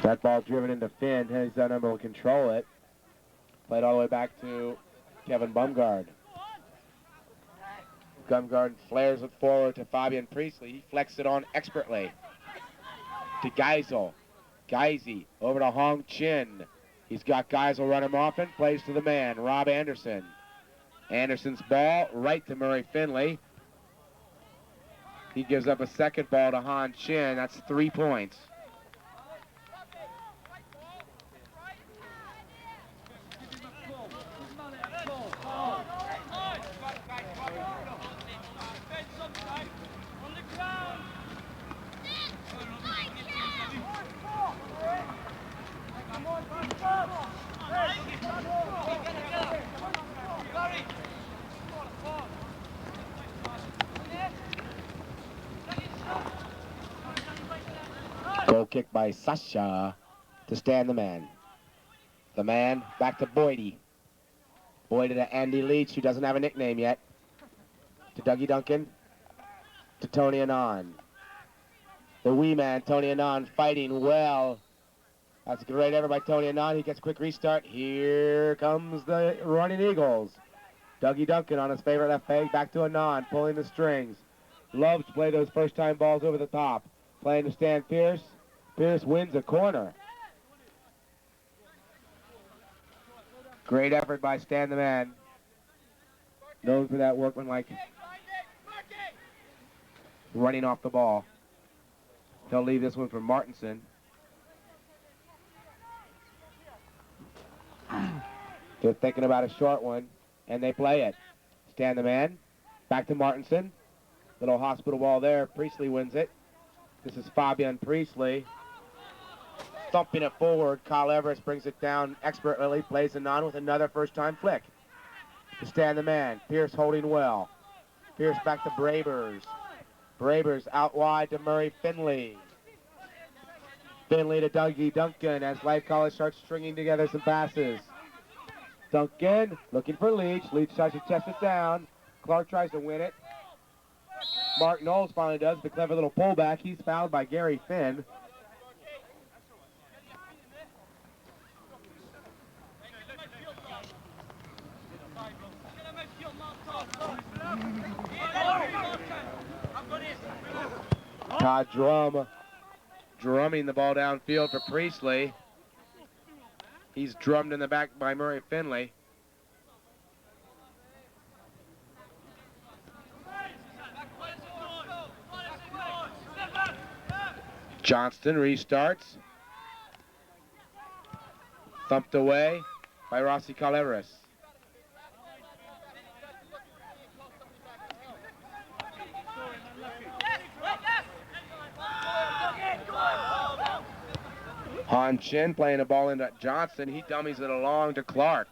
That ball driven into Finn. He's unable to control it. Played all the way back to Kevin Bumgard. Bumgard flares it forward to Fabian Priestley. He flexes it on expertly. To Geisel. Geisy over to Hong Chin. He's got Geisel run him off and plays to the man, Rob Anderson. Anderson's ball right to Murray Findley. He gives up a second ball to Han Chin. That's 3 points. Goal kick by Sasha to Stan the Man. The Man back to Boydie. Boydie to Andy Leach, who doesn't have a nickname yet. To Dougie Duncan. To Tony Anand. The wee man, Tony Anand, fighting well. That's a great effort by Tony Anand. He gets a quick restart. Here comes the Running Eagles. Dougie Duncan on his favorite left peg. Back to Anand, pulling the strings. Loves to play those first-time balls over the top. Playing to Stan Pierce. Pierce wins a corner. Great effort by Stan the Man. Known for that workmanlike running off the ball. He'll leave this one for Martinson. They're thinking about a short one, and they play it. Stan the Man, back to Martinson. Little hospital ball there. Priestley wins it. This is Fabian Priestley. Thumping it forward. Kyle Everest brings it down expertly. Plays Anand with another first-time flick. To Stan the Man. Pierce holding well. Pierce back to Brabers. Brabers out wide to Murray Findley. Findley to Dougie Duncan as Life College starts stringing together some passes. Duncan looking for Leach. Leach tries to chest it down. Clark tries to win it. Mark Knowles finally does the clever little pullback. He's fouled by Gary Finn. Todd drumming the ball downfield for Priestley. He's drummed in the back by Murray Findley. Johnston restarts. Thumped away by Rossi Caleveras. Han Chin playing the ball into Johnson. He dummies it along to Clark.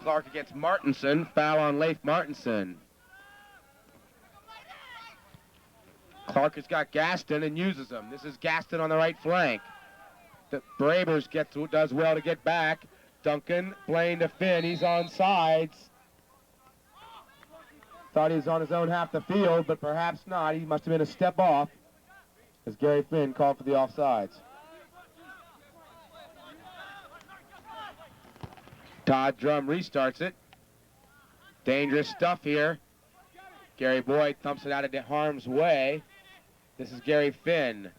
Clark against Martinson. Foul on Leif Martinson. Clark has got Gaston and uses him. This is Gaston on the right flank. The Bravers does well to get back. Duncan playing to Finn. He's on sides. Thought he was on his own half the field, but perhaps not. He must have been a step off as Gary Finn called for the offsides. Todd Drum restarts it. Dangerous stuff here. Gary Boyd thumps it out of harm's way. This is Gary Finn.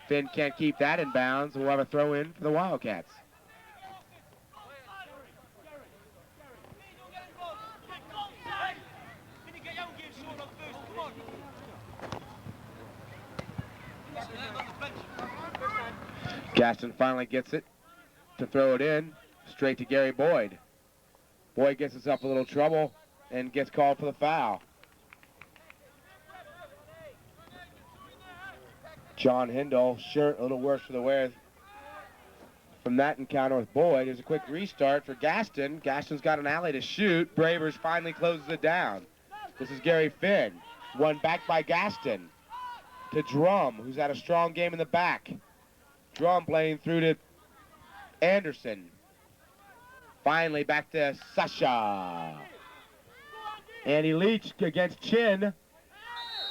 Finn can't keep that in bounds. We'll have a throw in for the Wildcats. Gaston finally gets it to throw it in straight to Gary Boyd. Boyd gets himself a little trouble and gets called for the foul. John Hindle, shirt a little worse for the wear from that encounter with Boyd. There's a quick restart for Gaston. Gaston's got an alley to shoot. Bravers finally closes it down. This is Gary Finn. Won back by Gaston to Drum, who's had a strong game in the back. Drum playing through to Anderson. Finally back to Sasha. Andy Leach against Chin.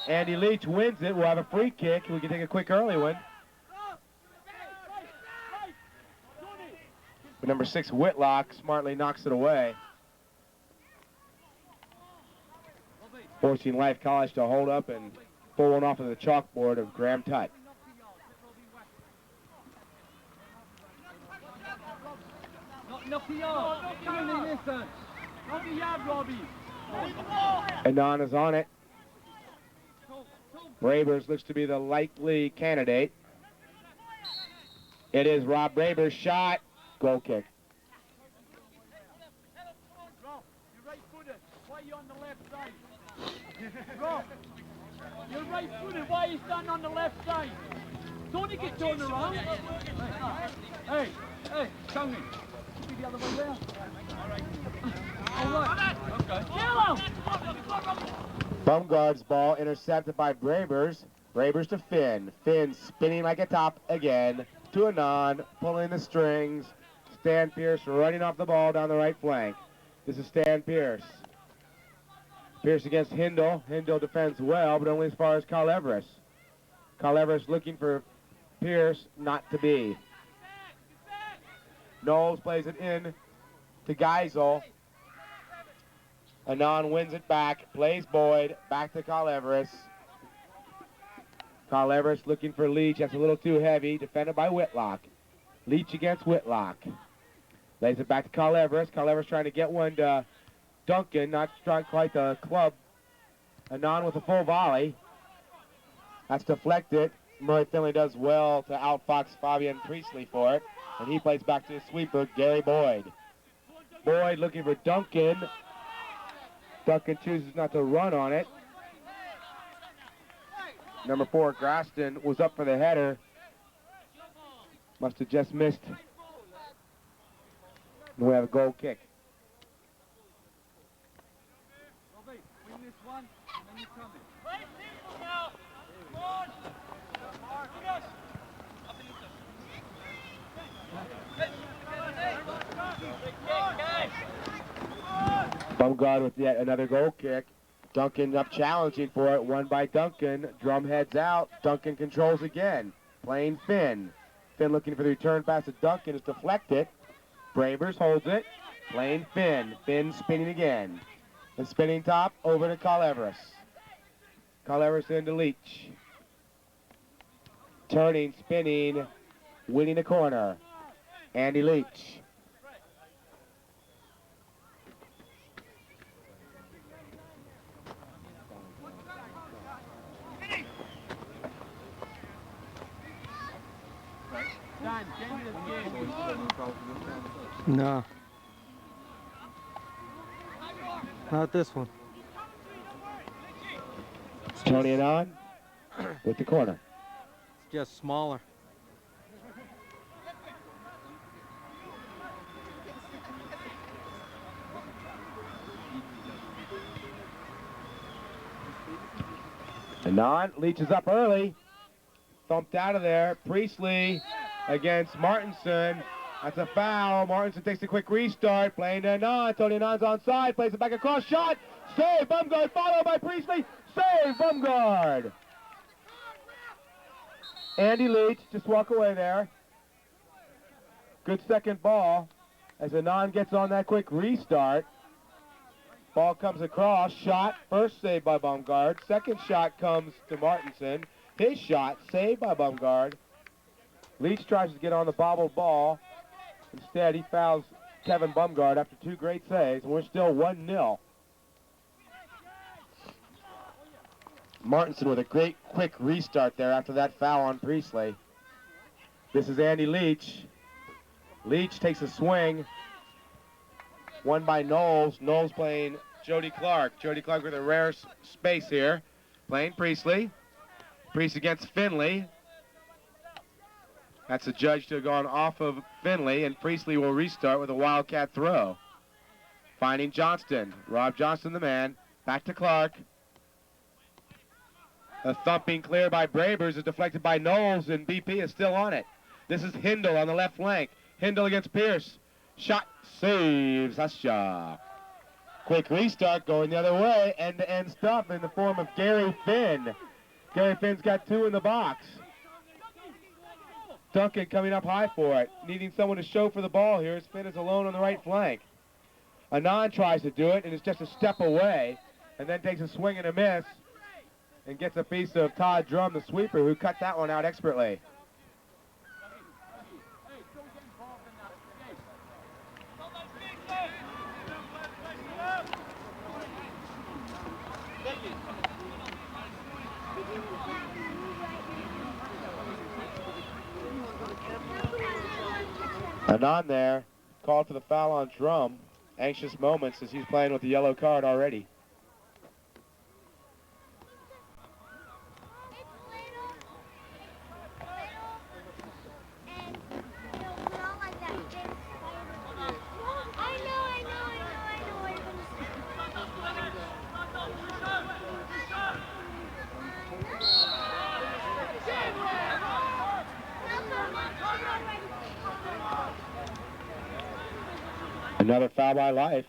Andy Leach wins it. We'll have a free kick. We can take a quick early one. But number 6, Whitlock, smartly knocks it away. Forcing Life College to hold up and pull one off of the chalkboard of Graham Tutt. Anon is on it. Bravers looks to be the likely candidate. It is Rob Bravers' shot. Goal kick. Rob, you're right-footed. Why are you on the left side? Rob, you're right-footed. Why are you standing on the left side? Don't you get turned around? Hey, Tony. Be the other way there. All right. Okay. Kill him! Bumgard's ball intercepted by Bravers. Bravers to Finn. Finn spinning like a top again to Anon, pulling the strings. Stan Pierce running off the ball down the right flank. This is Stan Pierce. Pierce against Hindle. Hindle defends well, but only as far as Carl Everest. Carl Everest looking for Pierce, not to be. Knowles plays it in to Geisel. Anon wins it back, plays Boyd, back to Carl Everest. Carl Everest looking for Leach, that's a little too heavy, defended by Whitlock. Leach against Whitlock. Lays it back to Carl Everest. Carl Everest trying to get one to Duncan, not trying quite the club. Anon with a full volley. That's deflected. Murray Finley does well to outfox Fabian Priestley for it. And he plays back to his sweeper, Gary Boyd. Boyd looking for Duncan. Duncan chooses not to run on it. Number 4, Graston, was up for the header. Must have just missed. And we have a goal kick. Bumgard with yet another goal kick. Duncan up challenging for it. Won by Duncan. Drum heads out. Duncan controls again. Playing Finn. Finn looking for the return pass to Duncan. Is deflected. Bravers holds it. Playing Finn. Finn spinning again. The spinning top over to Carl Everest. Carl Everest into Leach. turning, spinning, winning the corner. Andy Leach. No. Not this one. Tony and on with the corner. It's just smaller. And on, Leach is up early. Thumped out of there. Priestley against Martinson. That's a foul. Martinson takes a quick restart. Playing to Anon. Tony Anon's onside. Plays it back across. Shot. Save. Bumgard followed by Priestley. Save. Bumgard. Andy Leach just walk away there. Good second ball as Anon gets on that quick restart. Ball comes across. Shot. First save by Bumgard. Second shot comes to Martinson. His shot saved by Bumgard. Leach tries to get on the bobbled ball. Instead, he fouls Kevin Bumgard after two great saves. We're still 1-0. Martinson with a great quick restart there after that foul on Priestley. This is Andy Leach. Leach takes a swing. Won by Knowles. Knowles playing Jody Clark. Jody Clark with a rare space here. Playing Priestley. Priest against Findley. That's a judge to have gone off of Findley, and Priestley will restart with a wildcat throw. Finding Johnston. Rob Johnston, the man. Back to Clark. A thumping clear by Bravers is deflected by Knowles, and BP is still on it. This is Hindle on the left flank. Hindle against Pierce. Shot saves Hushaw. Quick restart going the other way. End-to-end stuff in the form of Gary Finn. Gary Finn's got two in the box. Duncan coming up high for it. Needing someone to show for the ball here as Finn is alone on the right flank. Anon tries to do it and is just a step away and then takes a swing and a miss and gets a piece of Todd Drum, the sweeper, who cut that one out expertly. Anon there, called for the foul on Drum. Anxious moments as he's playing with the yellow card already. Another foul by Life.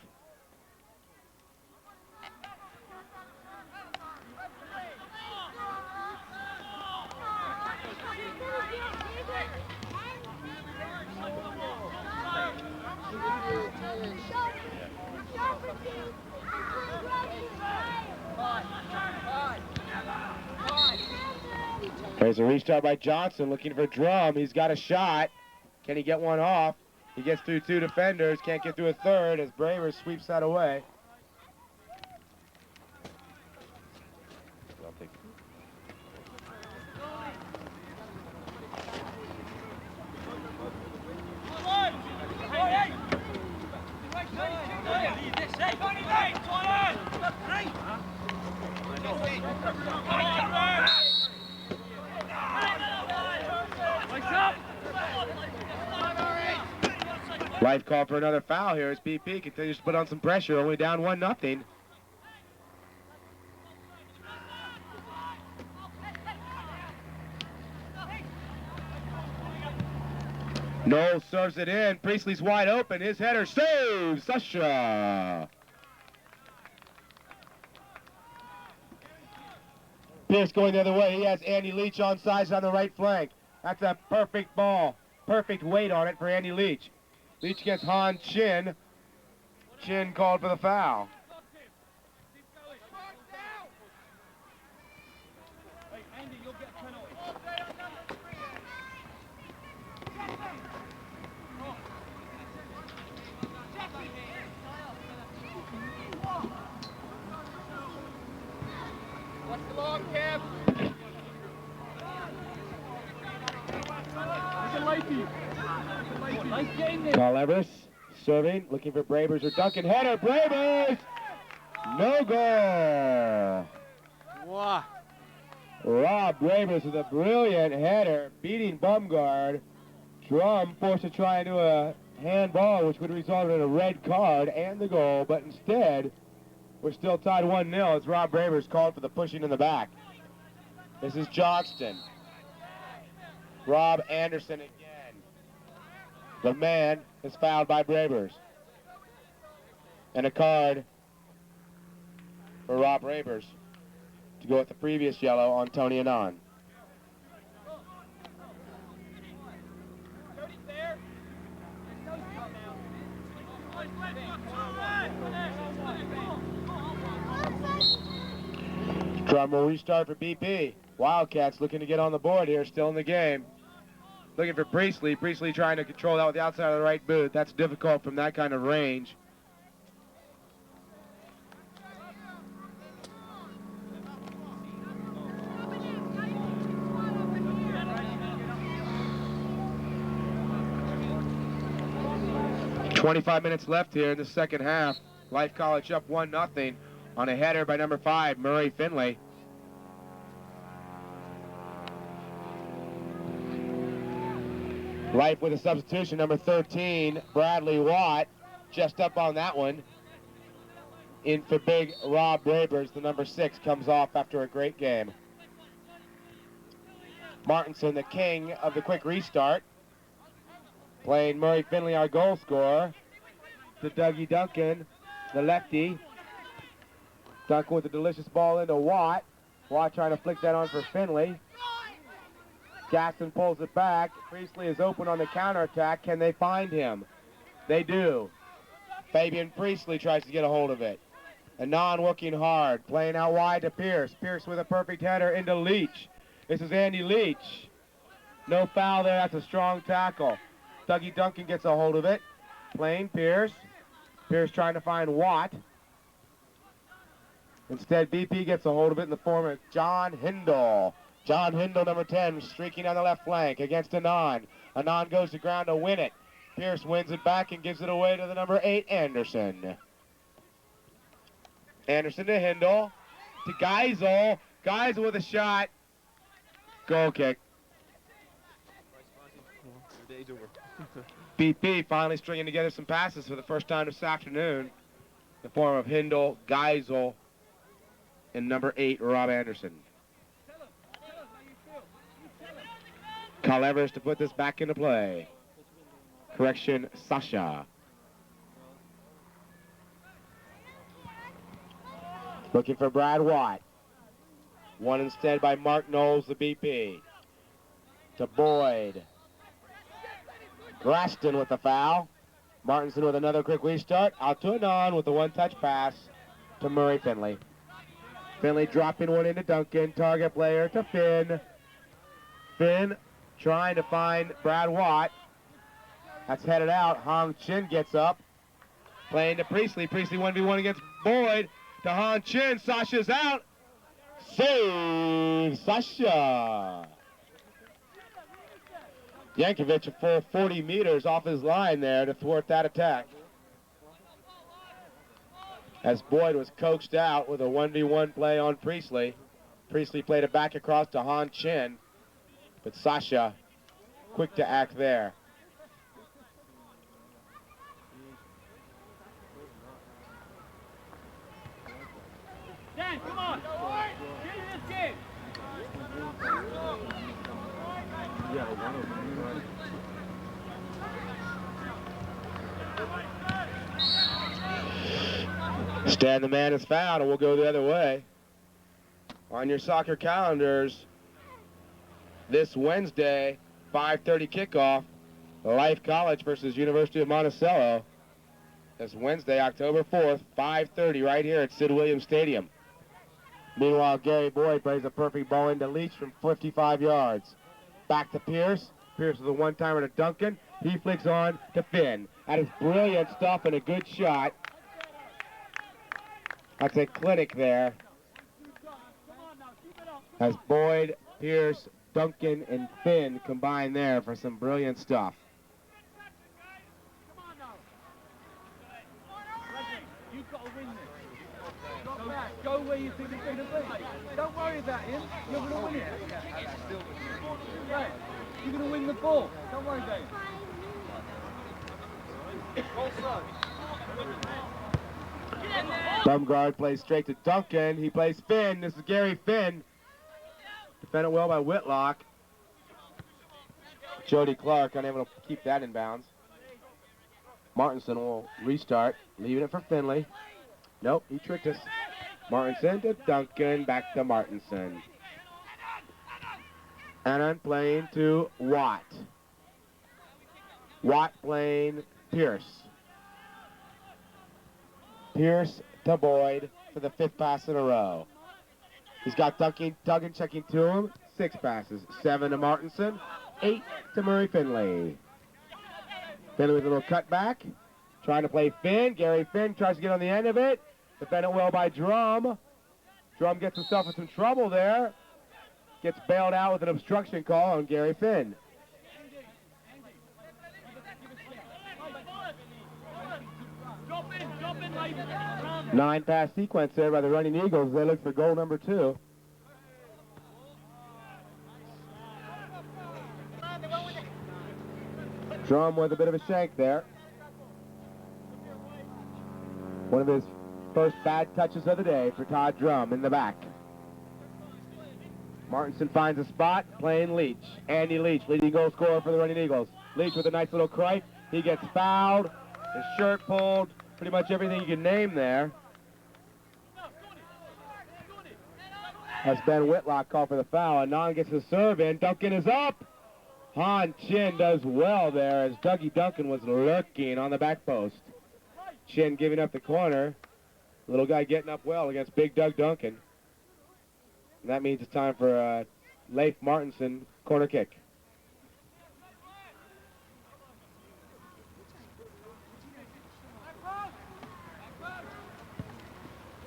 There's a restart by Johnson looking for Drum. He's got a shot. Can he get one off? He gets through two defenders, can't get through a third as Bravers sweeps that away. Life call for another foul here as BP continues to put on some pressure, only down 1-0. Knowles serves it in. Priestley's wide open. His header saves. Sasha. Pierce going the other way. He has Andy Leach on sides on the right flank. That's a perfect ball. Perfect weight on it for Andy Leach. Leach gets Han Chin. Chin called for the foul. Nice game there. Carl Everest serving, looking for Bravers or Duncan. Header, Bravers! No goal! Wow. Rob Bravers with a brilliant header, beating Bumgard. Drum forced to try and do a handball, which would result in a red card and the goal, but instead, we're still tied 1-0 as Rob Bravers called for the pushing in the back. This is Johnston. Rob Anderson again. The man is fouled by Bravers. And a card for Rob Bravers to go with the previous yellow on Tony Anand. Drum will restart for BP. Wildcats looking to get on the board here, still in the game. Looking for Priestley. Priestley trying to control that with the outside of the right boot. That's difficult from that kind of range. .25 minutes left here in the second half. Life College up 1-0 on a header by number 5, Murray Findley. Life with a substitution, number 13, Bradley Watt, just up on that one. In for big Rob Bravers, the number 6 comes off after a great game. Martinson, the king of the quick restart. Playing Murray Findley, our goal scorer. To Dougie Duncan, the lefty. Duncan with a delicious ball into Watt. Watt trying to flick that on for Findley. Gaston pulls it back. Priestley is open on the counterattack. Can they find him? They do. Fabian Priestley tries to get a hold of it. Anand working hard, playing out wide to Pierce. Pierce with a perfect header into Leach. This is Andy Leach. No foul there. That's a strong tackle. Dougie Duncan gets a hold of it. Playing Pierce. Pierce trying to find Watt. Instead, BP gets a hold of it in the form of John Hindle. John Hindle, number 10, streaking on the left flank against Anand. Anand goes to ground to win it. Pierce wins it back and gives it away to the number 8, Anderson. Anderson to Hindle. To Geisel. Geisel with a shot. Goal kick. BP finally stringing together some passes for the first time this afternoon. In the form of Hindle, Geisel, and number 8, Rob Anderson. Carl Evers to put this back into play. Correction, Sasha. Looking for Brad Watt. One instead by Mark Knowles, the BP. To Boyd. Graston with the foul. Martinson with another quick restart. Out to Anand with the one-touch pass to Murray Findley. Findley dropping one into Duncan. Target player to Finn. Finn trying to find Brad Watt. That's headed out. Hong Chin gets up. Playing to Priestley. Priestley 1v1 against Boyd. To Hong Chin. Sasha's out. Save Sasha. Yankovic a full 40 meters off his line there to thwart that attack. As Boyd was coaxed out with a 1v1 play on Priestley. Priestley played it back across to Han Chin. But Sasha, quick to act there. Dan, come on. Get in this game. Stan the man is fouled, and we'll go the other way. On your soccer calendars, this Wednesday, 5:30 kickoff, Life College versus University of Monticello. This Wednesday, October 4th, 5:30, right here at Sid Williams Stadium. Meanwhile, Gary Boyd plays a perfect ball into Leach from 55 yards. Back to Pierce. Pierce with a one-timer to Duncan. He flicks on to Finn. That is brilliant stuff and a good shot. That's a clinic there. As Boyd, Pierce, Duncan, and Finn combine there for some brilliant stuff. got to win this. Drop back. Go where you think it's going to be. Don't worry about him. You're going to win it. Right. You're going to win the ball. Don't worry about him. Bumgard plays straight to Duncan. He plays Finn. This is Gary Finn. Defended well by Whitlock. Jody Clark unable to keep that in bounds. Martinson will restart, leaving it for Findley. Nope, he tricked us. Martinson to Duncan, back to Martinson. Annan playing to Watt. Watt playing Pierce. Pierce to Boyd for the 5th pass in a row. He's got Duggan checking to him. 6 passes. 7 to Martinson. 8 to Murray Findley. Findley with a little cutback. Trying to play Finn. Gary Finn tries to get on the end of it. Defended well by Drum. Drum gets himself in some trouble there. Gets bailed out with an obstruction call on Gary Finn. 9-pass sequence there by the Running Eagles. They look for goal number 2. Drum with a bit of a shank there. One of his first bad touches of the day for Todd Drum in the back. Martinson finds a spot, playing Leach. Andy Leach, leading goal scorer for the Running Eagles. Leach with a nice little cripe. He gets fouled, his shirt pulled, pretty much everything you can name there. As Ben Whitlock called for the foul. Anand gets the serve in. Duncan is up. Han Chin does well there as Dougie Duncan was lurking on the back post. Chin giving up the corner. Little guy getting up well against Big Doug Duncan. And that means it's time for Leif Martinson corner kick.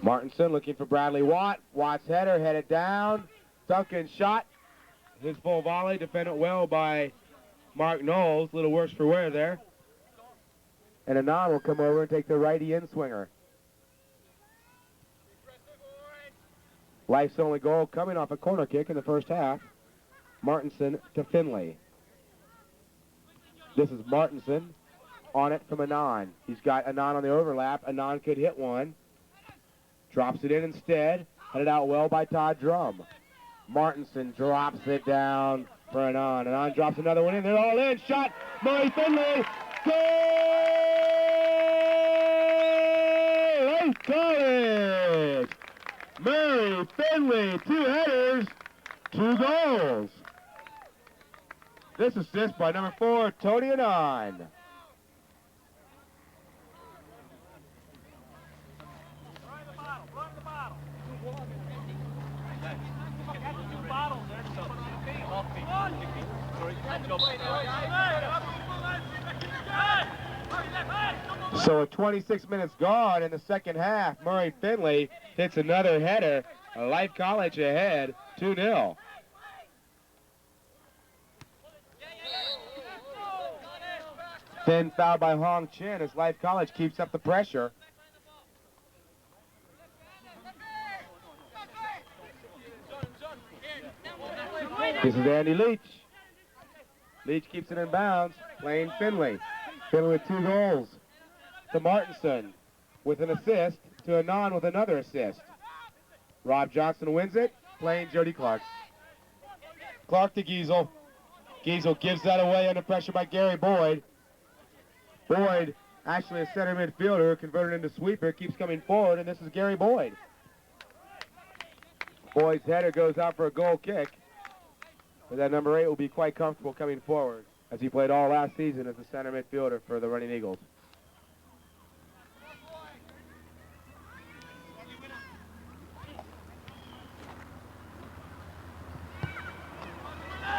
Martinson looking for Bradley Watt. Watt's header headed down. Duncan shot. His full volley defended well by Mark Knowles. A little worse for wear there. And Anand will come over and take the righty in swinger. Life's only goal coming off a corner kick in the first half. Martinson to Findley. This is Martinson on it from Anand. He's got Anand on the overlap. Anand could hit one. Drops it in instead. Headed out well by Todd Drum. Martinson drops it down for Anand. Anand drops another one in. They're all in. Shot. Murray Findley. Goal! Lake College! Murray Findley, 2 headers, 2 goals. This assist by number 4, Tony Anand. So 26 minutes gone in the second half. Murray Findley hits another header. Life College ahead, 2-0. Finn fouled by Hong Chin as Life College keeps up the pressure. This is Andy Leach. Leach keeps it in bounds, playing Findley. Findley with 2 goals. To Martinson with an assist, to Anand with another assist. Rob Johnson wins it, playing Jody Clark. Clark to Giesel. Giesel gives that away under pressure by Gary Boyd. Boyd, actually a center midfielder, converted into sweeper, keeps coming forward, and this is Gary Boyd. Boyd's header goes out for a goal kick. But that number 8 will be quite comfortable coming forward, as he played all last season as a center midfielder for the Running Eagles.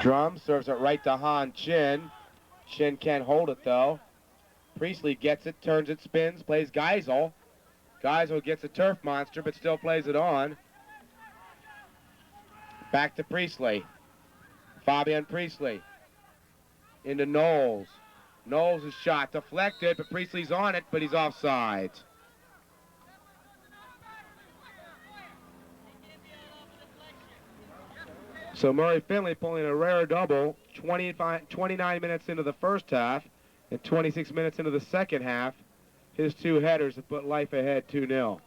Drum serves it right to Han Chin. Chin can't hold it though. Priestley gets it, turns it, spins, plays Geisel. Geisel gets a turf monster but still plays it on. Back to Priestley. Fabian Priestley. Into Knowles. Knowles' shot deflected, but Priestley's on it, but he's offside. So Murray Findley pulling a rare double, 29 minutes into the first half and 26 minutes into the second half. His two headers have put Life ahead 2-0.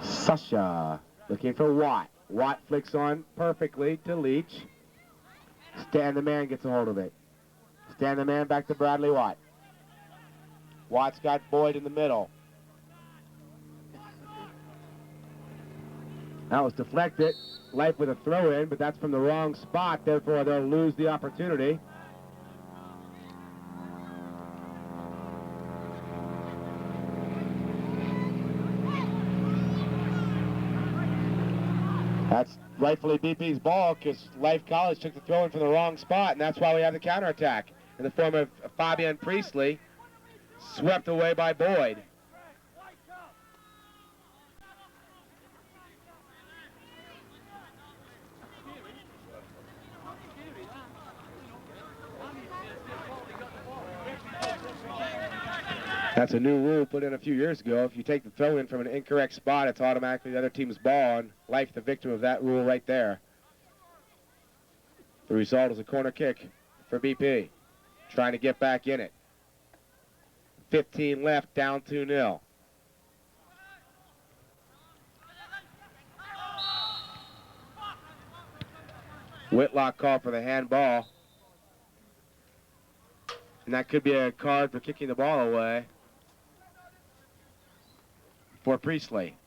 Sasha looking for Watt. Watt flicks on perfectly to Leach. Stan the Man gets a hold of it. Stan the Man back to Bradley Watt. Watt's got Boyd in the middle. That was deflected. Life with a throw in, but that's from the wrong spot. Therefore, they'll lose the opportunity. That's rightfully BP's ball because Life College took the throw in from the wrong spot, and that's why we have the counterattack in the form of Fabian Priestley, swept away by Boyd. That's a new rule put in a few years ago. If you take the throw in from an incorrect spot, it's automatically the other team's ball, and Life the victim of that rule right there. The result is a corner kick for BP, trying to get back in it. 15 left, down 2-0. Whitlock called for the handball. And that could be a card for kicking the ball away for Priestley.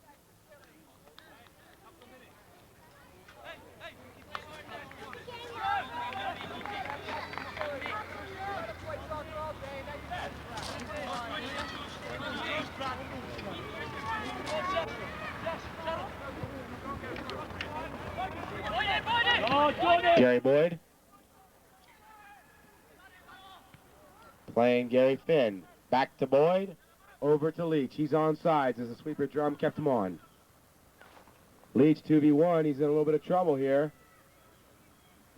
Gary Boyd playing Gary Finn. Back to Boyd, over to Leach. He's on sides as the sweeper drum kept him on. Leach 2v1, he's in a little bit of trouble here.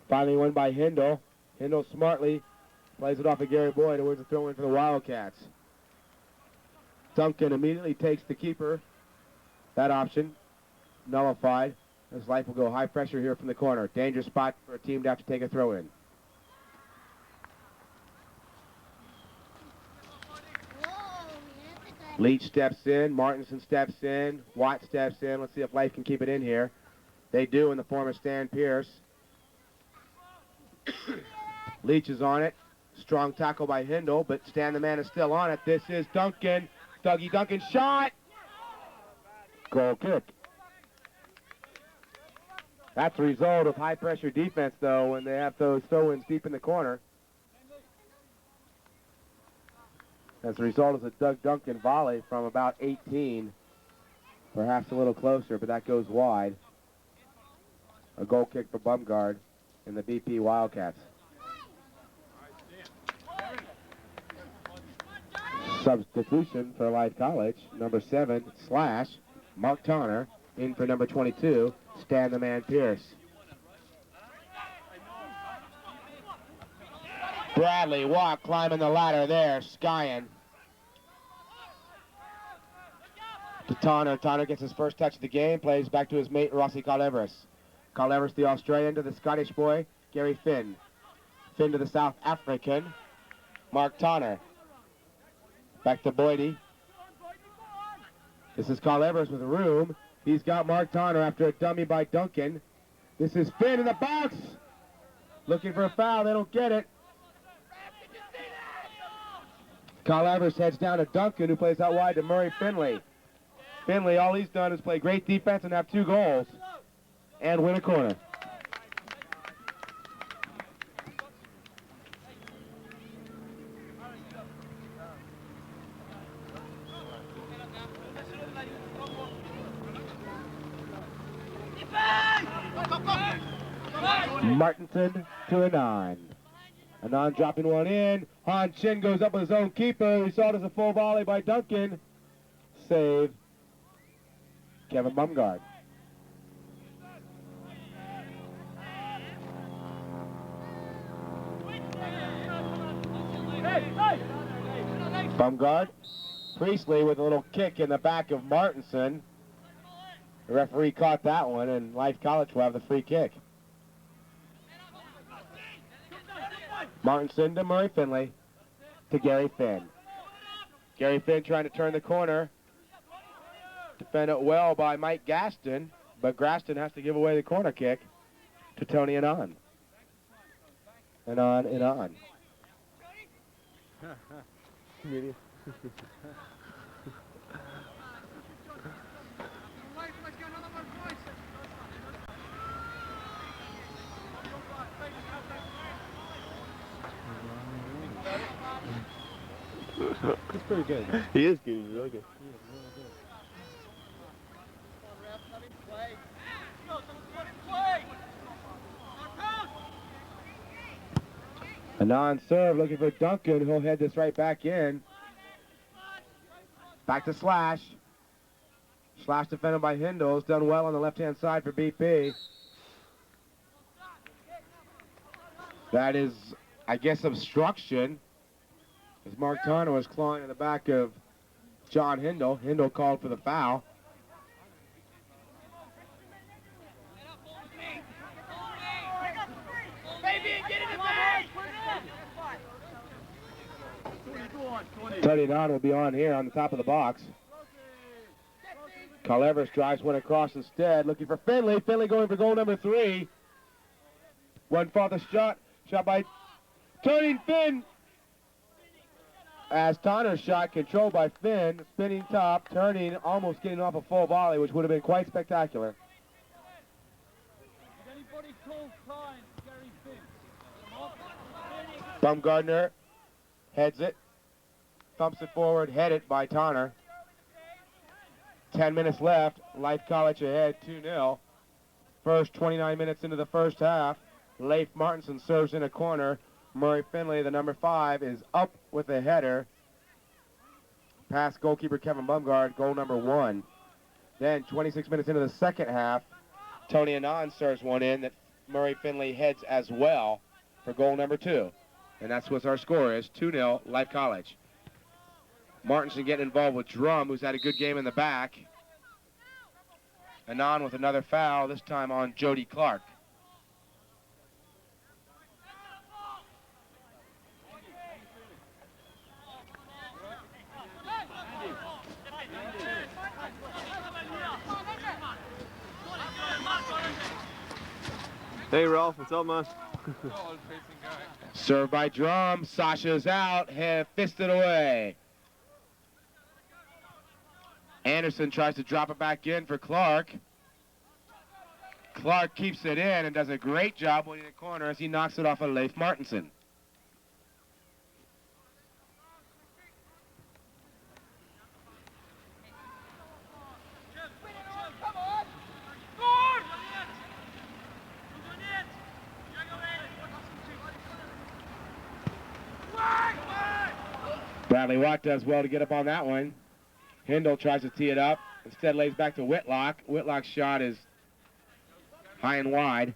Finally won by Hindle. Hindle smartly plays it off of Gary Boyd and wins the throw in for the Wildcats. Duncan immediately takes the keeper. That option nullified. As Life will go high pressure here from the corner. Dangerous spot for a team to have to take a throw in. Leach steps in, Martinson steps in, Watt steps in. Let's see if Life can keep it in here. They do in the form of Stan Pierce. Leach is on it. Strong tackle by Hindle, but Stan the Man is still on it. This is Duncan. Dougie Duncan shot. Goal kick. That's the result of high-pressure defense, though, when they have those throw-ins deep in the corner. As a result is a Doug Duncan volley from about 18, perhaps a little closer, but that goes wide. A goal kick for Bumgard in the BP Wildcats. Substitution for Life College, number 7, Slash, Mark Tonner, in for number 22, Stan the Man Pierce. Bradley Watt climbing the ladder there, skying. To Tonner. Tonner gets his first touch of the game, plays back to his mate, Rossi Carleveris. Carleveris, the Australian, to the Scottish boy, Gary Finn. Finn to the South African, Mark Tonner. Back to Boydie. This is Carleveris with room. He's got Mark Tonner after a dummy by Duncan. This is Finn in the box. Looking for a foul. They don't get it. Carleveris heads down to Duncan, who plays out wide to Murray Findley. Findley, all he's done is play great defense and have 2 goals and win a corner. Martinson to Anand. Anand dropping one in. Han Chin goes up with his own keeper. We saw it as a full volley by Duncan. Save Kevin Bumgard. Hey, hey! Bumgard. Priestley with a little kick in the back of Martinson. The referee caught that one, and Life College will have the free kick. Martinson to Murray Findley to Gary Finn. Gary Finn trying to turn the corner. Defended well by Mike Gaston, but Gaston has to give away the corner kick to Tony Anon. Anon. Comedian. He's pretty good. He is good. He's really good. Anon serve looking for Duncan, who'll head this right back in. Back to Slash. Slash defended by Hindles. Done well on the left-hand side for BP. That is, I guess, obstruction. As Mark Turner was clawing in the back of John Hindle. Hindle called for the foul. Tony Don will be on here on the top of the box. Carl Everest drives one across instead, looking for Findley. Findley going for goal number 3. One farther shot by turning Finn. As Tanner's shot controlled by Finn, spinning top, turning, almost getting off a full volley, which would have been quite spectacular. Bumgardner heads it, thumps it forward, headed by Tanner. 10 minutes left, Life College ahead 2-0. First 29 minutes into the first half, Leif Martinson serves in a corner. Murray Findley, the number 5, is up with a header. Past goalkeeper Kevin Bumgard, goal number 1. Then 26 minutes into the second half, Tony Anon serves one in that Murray Findley heads as well for goal number 2. And that's what our score is, 2-0, Life College. Martinson getting involved with Drum, who's had a good game in the back. Anon with another foul, this time on Jody Clark. Hey Ralph, what's up, man? Served by Drum, Sasha's out, fisted away. Anderson tries to drop it back in for Clark. Clark keeps it in and does a great job winning the corner as he knocks it off of Leif Martinson. Bradley Watt does well to get up on that one. Hindle tries to tee it up. Instead lays back to Whitlock. Whitlock's shot is high and wide.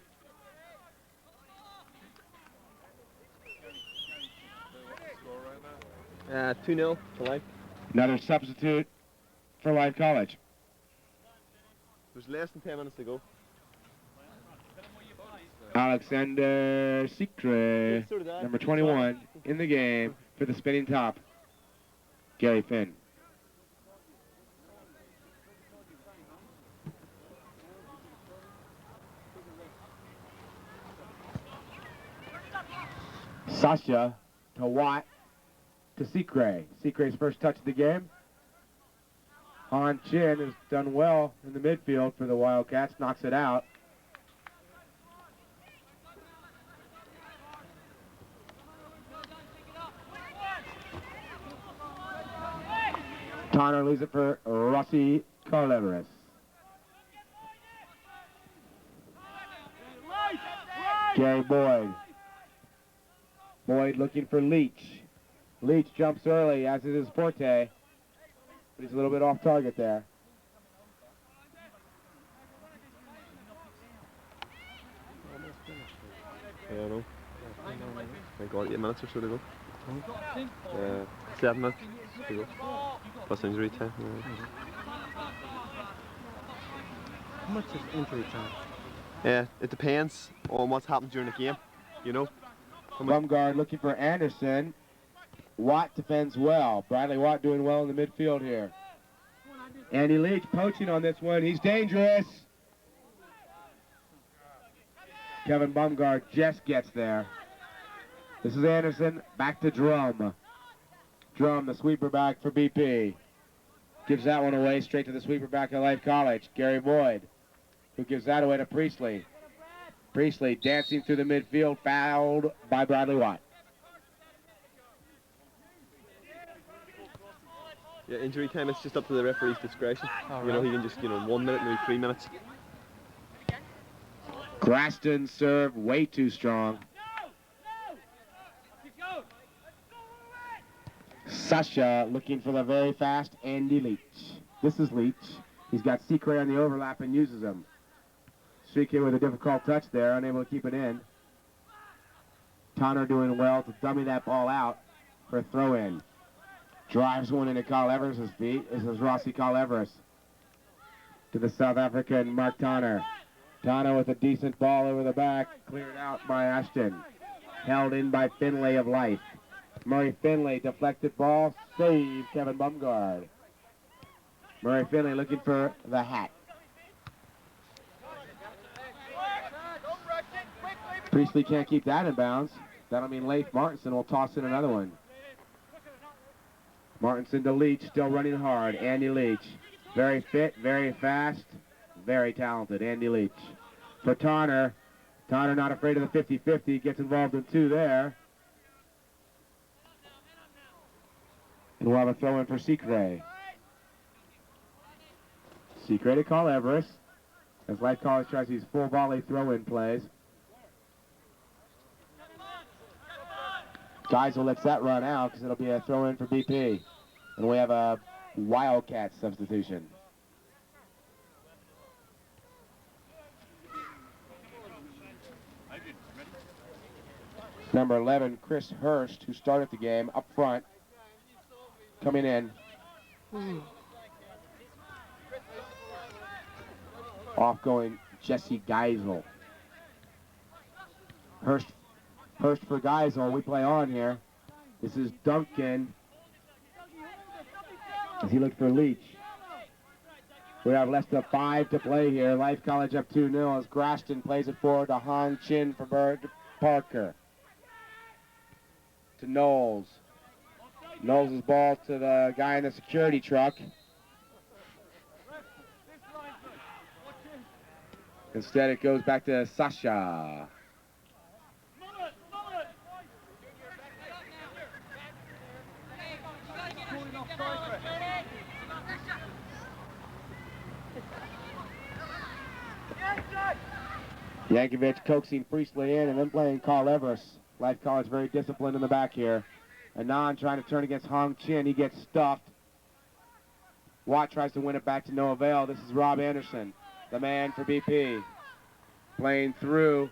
Yeah, 2-0 to Life. Another substitute for Life College. There's less than 10 minutes to go. Alexander Sikre, number 21, in the game for the spinning top. Gary Finn. Sasha to Watt to Sikre. Sikre's first touch of the game. Han Chin has done well in the midfield for the Wildcats, knocks it out. Tanner leaves it for Rossi Carleveris. Gary Boyd. Boyd looking for Leach. Leach jumps early, as is his forte. But he's a little bit off target there. Yeah, I know. Thank God, 8 minutes or so to go. 7 minutes to go. Plus injury time. How much is injury time? Yeah, it depends on what's happened during the game, you know. Bumgard looking for Anderson. Watt defends well. Bradley Watt doing well in the midfield here. Andy Leach poaching on this one. He's dangerous. Kevin Bumgard just gets there. This is Anderson. Back to Drum. Drum, the sweeper back for BP. Gives that one away straight to the sweeper back at Life College. Gary Boyd, who gives that away to Priestley. Priestley dancing through the midfield, fouled by Bradley Watt. Yeah, injury time, it's just up to the referee's discretion. You know, he can just, 1 minute, maybe 3 minutes. Graston serve way too strong. Sasha looking for the very fast Andy Leach. This is Leach. He's got Secret on the overlap and uses him. Streaky with a difficult touch there, unable to keep it in. Tonner doing well to dummy that ball out for a throw-in. Drives one into Carl Everest's feet. This is Rossi Carl Everest. To the South African Mark Tonner. Tonner with a decent ball over the back. Cleared out by Ashton. Held in by Findley of Life. Murray Findley, deflected ball, save Kevin Bumgard. Murray Findley looking for the hat. Priestley can't keep that in bounds. That'll mean Leif Martinson will toss in another one. Martinson to Leach, still running hard. Andy Leach, very fit, very fast, very talented. Andy Leach. For Tonner, Tonner not afraid of the 50-50, gets involved in two there. And we'll have a throw in for Secret. Secret to call Everest. As Life College tries these full volley throw-in plays. Geisel lets that run out because it'll be a throw-in for BP. And we have a Wildcat substitution. Number 11, Chris Hurst, who started the game up front, coming in. Off going Jesse Geisel. Hurst for Geisel. We play on here. This is Duncan as he looks for Leach. We have less than 5 to play here. Life College up 2-0 as Graston plays it forward to Han Chin for Bird Parker. To Knowles. Knowles' ball to the guy in the security truck. Instead it goes back to Sasha. Yankovic coaxing Priestley in and then playing Carl Everest. Life College very disciplined in the back here. Anand trying to turn against Hong Chin. He gets stuffed. Watt tries to win it back to no avail. This is Rob Anderson, the man for BP. Playing through.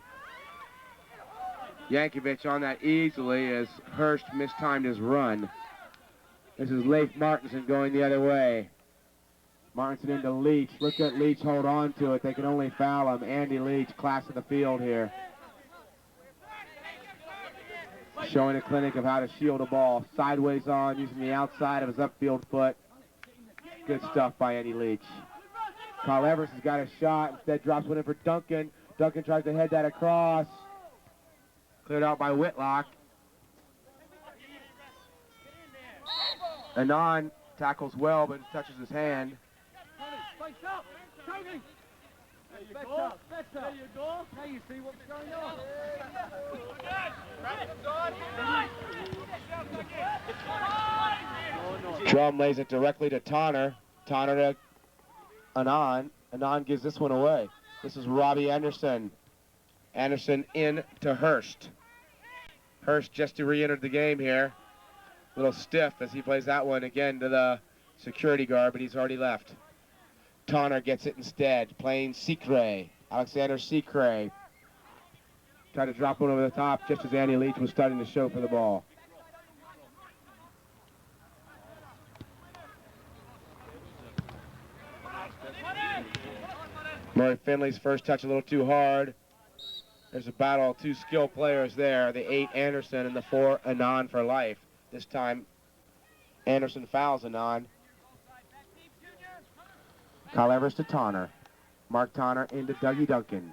Yankovic on that easily as Hurst mistimed his run. This is Leif Martinson going the other way. Martinson into Leach. Look at Leach hold on to it. They can only foul him. Andy Leach, class of the field here. Showing a clinic of how to shield a ball. Sideways on, using the outside of his upfield foot. Good stuff by Andy Leach. Carl Everest has got a shot. Instead drops one in for Duncan. Duncan tries to head that across. Cleared out by Whitlock. Anand tackles well, but touches his hand. There you go. There you go. Now you see what's going on. Drum lays it directly to Tonner. Tonner to Anand. Anand gives this one away. This is Robbie Anderson. Anderson in to Hurst. Hurst just to re-enter the game here. A little stiff as he plays that one again to the security guard, but he's already left. Tonner gets it instead, playing Secret. Alexander Secret. Tried to drop one over the top just as Andy Leach was starting to show for the ball. Murray Findley's first touch a little too hard. There's a battle of 2 skilled players there. The 8, Anderson, and the 4, Anand for life. This time, Anderson fouls Anand. Kyle Evers to Tonner. Mark Tonner into Dougie Duncan.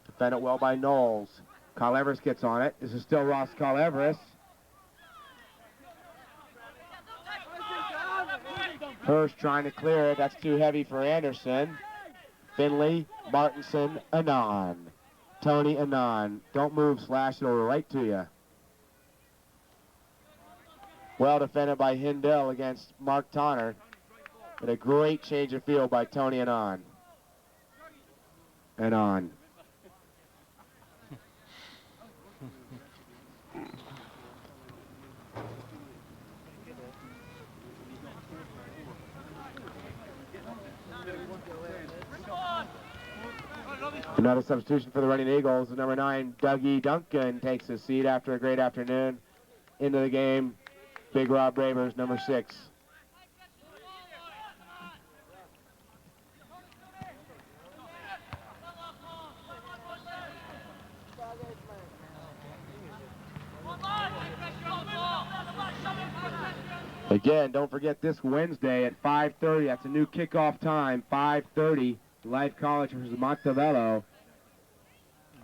Defended well by Knowles. Kyle Evers gets on it. This is still Ross Kyle Evers. Hurst trying to clear it. That's too heavy for Anderson. Findley, Martinson, Anand. Tony Anand. Don't move, Slash. It'll right to you. Well defended by Hindell against Mark Tonner. But a great change of field by Tony Anand. Anand. Another substitution for the Running Eagles. Number 9, Dougie Duncan takes his seat after a great afternoon. Into the game, Big Rob Bravers, number 6. Again, don't forget this Wednesday at 5:30. That's a new kickoff time, 5:30. Life College versus Montevallo.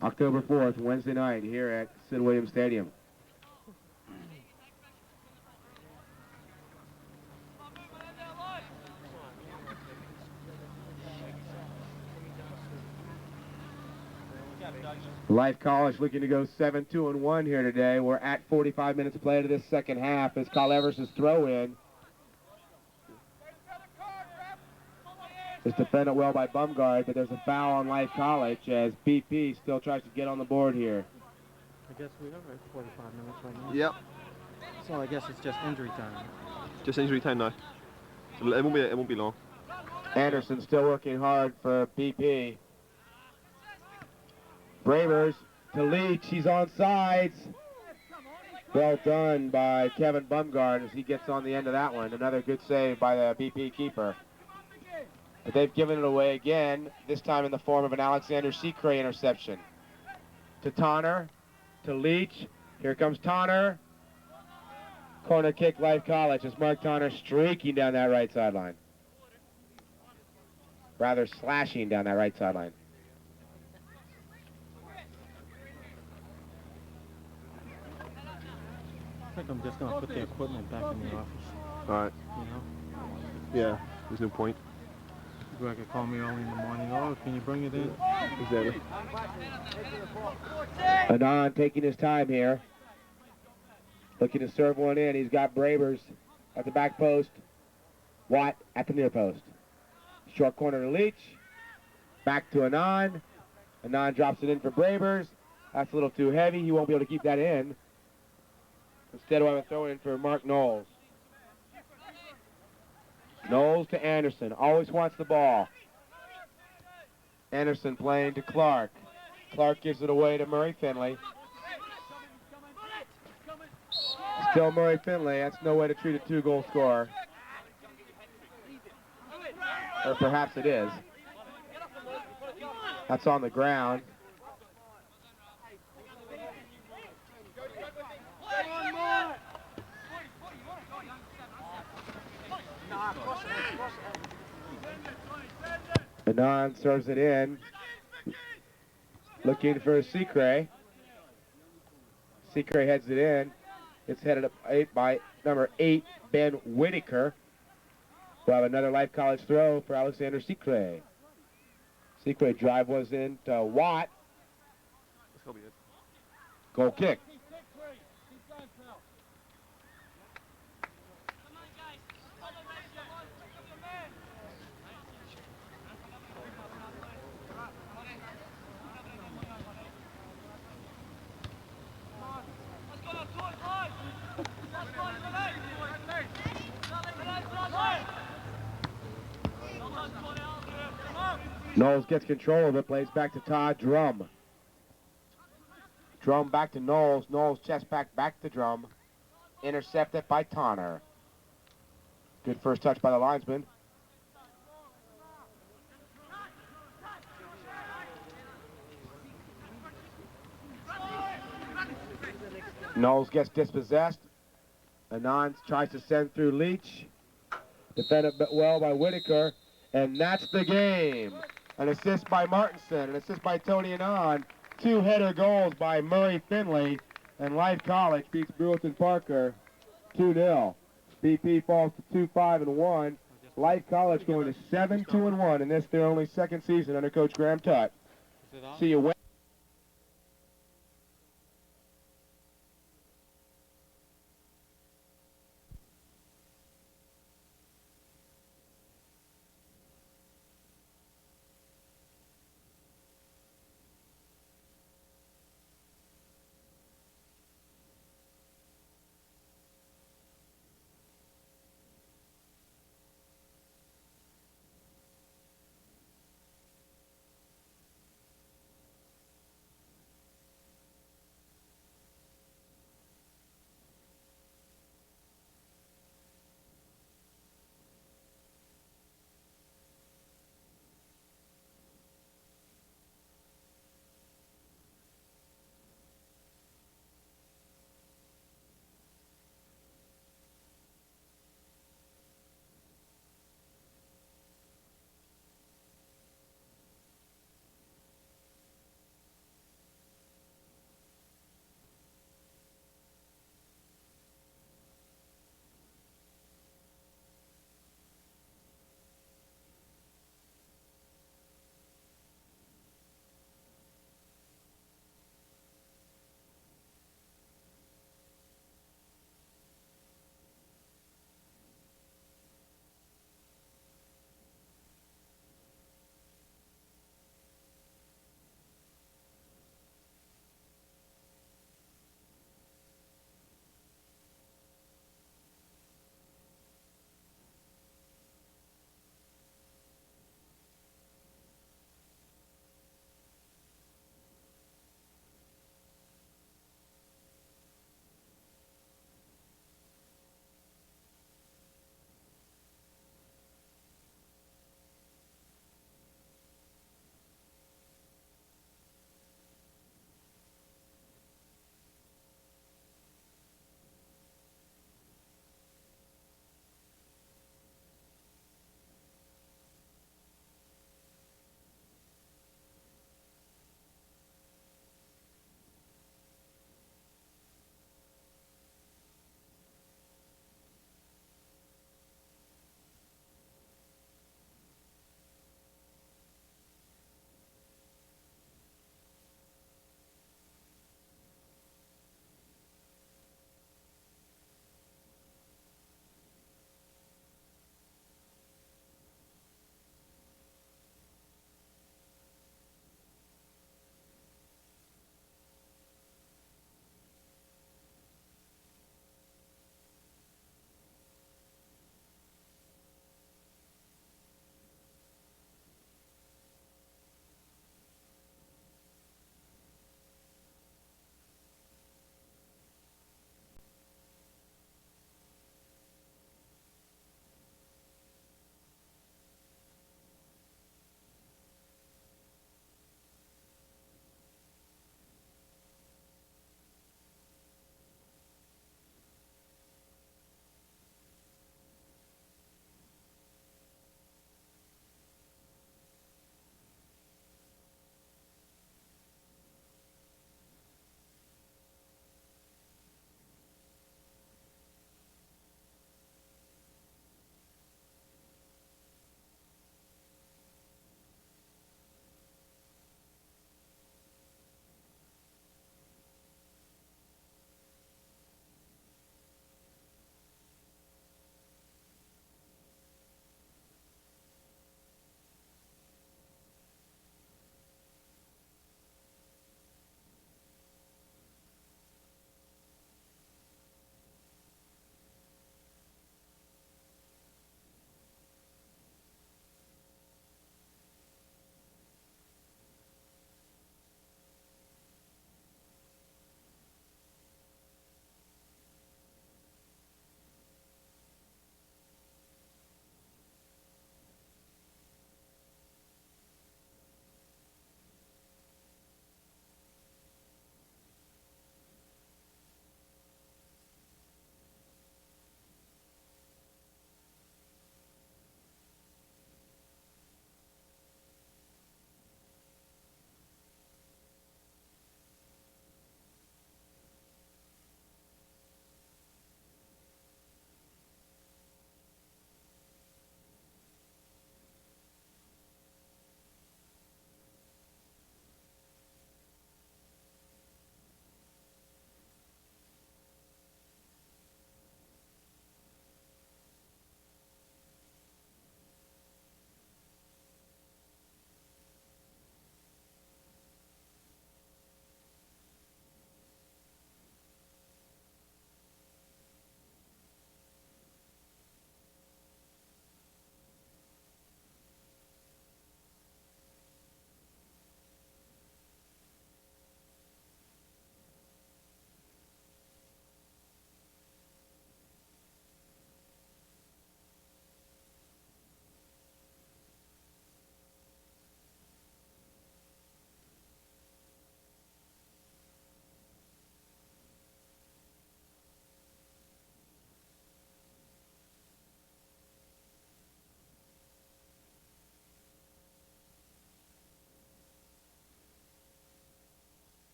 October 4th, Wednesday night here at Sid Williams Stadium. Life College looking to go 7-2-1 here today. We're at 45 minutes of play to this second half as Kyle Evers' throw in. It's defended well by Bumgard, but there's a foul on Life College as BP still tries to get on the board here. I guess we are at 45 minutes right now. Yep. So I guess it's just injury time. Just injury time now. So it won't be long. Anderson still working hard for BP. Bravers to Leach. He's on sides. Well done by Kevin Bumgard as he gets on the end of that one. Another good save by the BP keeper. But they've given it away again, this time in the form of an Alexander Secray interception. To Tonner, to Leach. Here comes Tonner. Corner kick, Life College, as Mark Tonner streaking down that right sideline. Rather slashing down that right sideline. I think I'm just going to put the equipment back in the office. All right. You know? Yeah, there's no point. Greg could call me early in the morning. Oh, can you bring it in? Exactly. Anand taking his time here. Looking to serve one in. He's got Bravers at the back post. Watt at the near post. Short corner to Leach. Back to Anand. Anand drops it in for Bravers. That's a little too heavy. He won't be able to keep that in. Instead, we'll have a throw in for Mark Knowles. Knowles to Anderson. Always wants the ball. Anderson playing to Clark. Clark gives it away to Murray Findley. Still Murray Findley. That's no way to treat a 2-goal scorer. Or perhaps it is. That's on the ground. Anand serves it in. Looking for Secray. Secray heads it in. It's headed up by number 8, Ben Whitaker. We'll have another Life College throw for Alexander Secray. Secray drive was in to Watt. That's be it. Goal kick. Knowles gets control of it, plays back to Todd Drum. Drum back to Knowles. Knowles chest back to Drum. Intercepted by Tonner. Good first touch by the linesman. Knowles gets dispossessed. Anand tries to send through Leach. Defended well by Whitaker. And that's the game. An assist by Martinson, an assist by Tony Anand. 2 header goals by Murray Findley. And Life College beats Brewton Parker 2-0. BP falls to 2-5-1. Life College going to 7-2-1 in this their only second season under Coach Graham Tutt. See you Wednesday.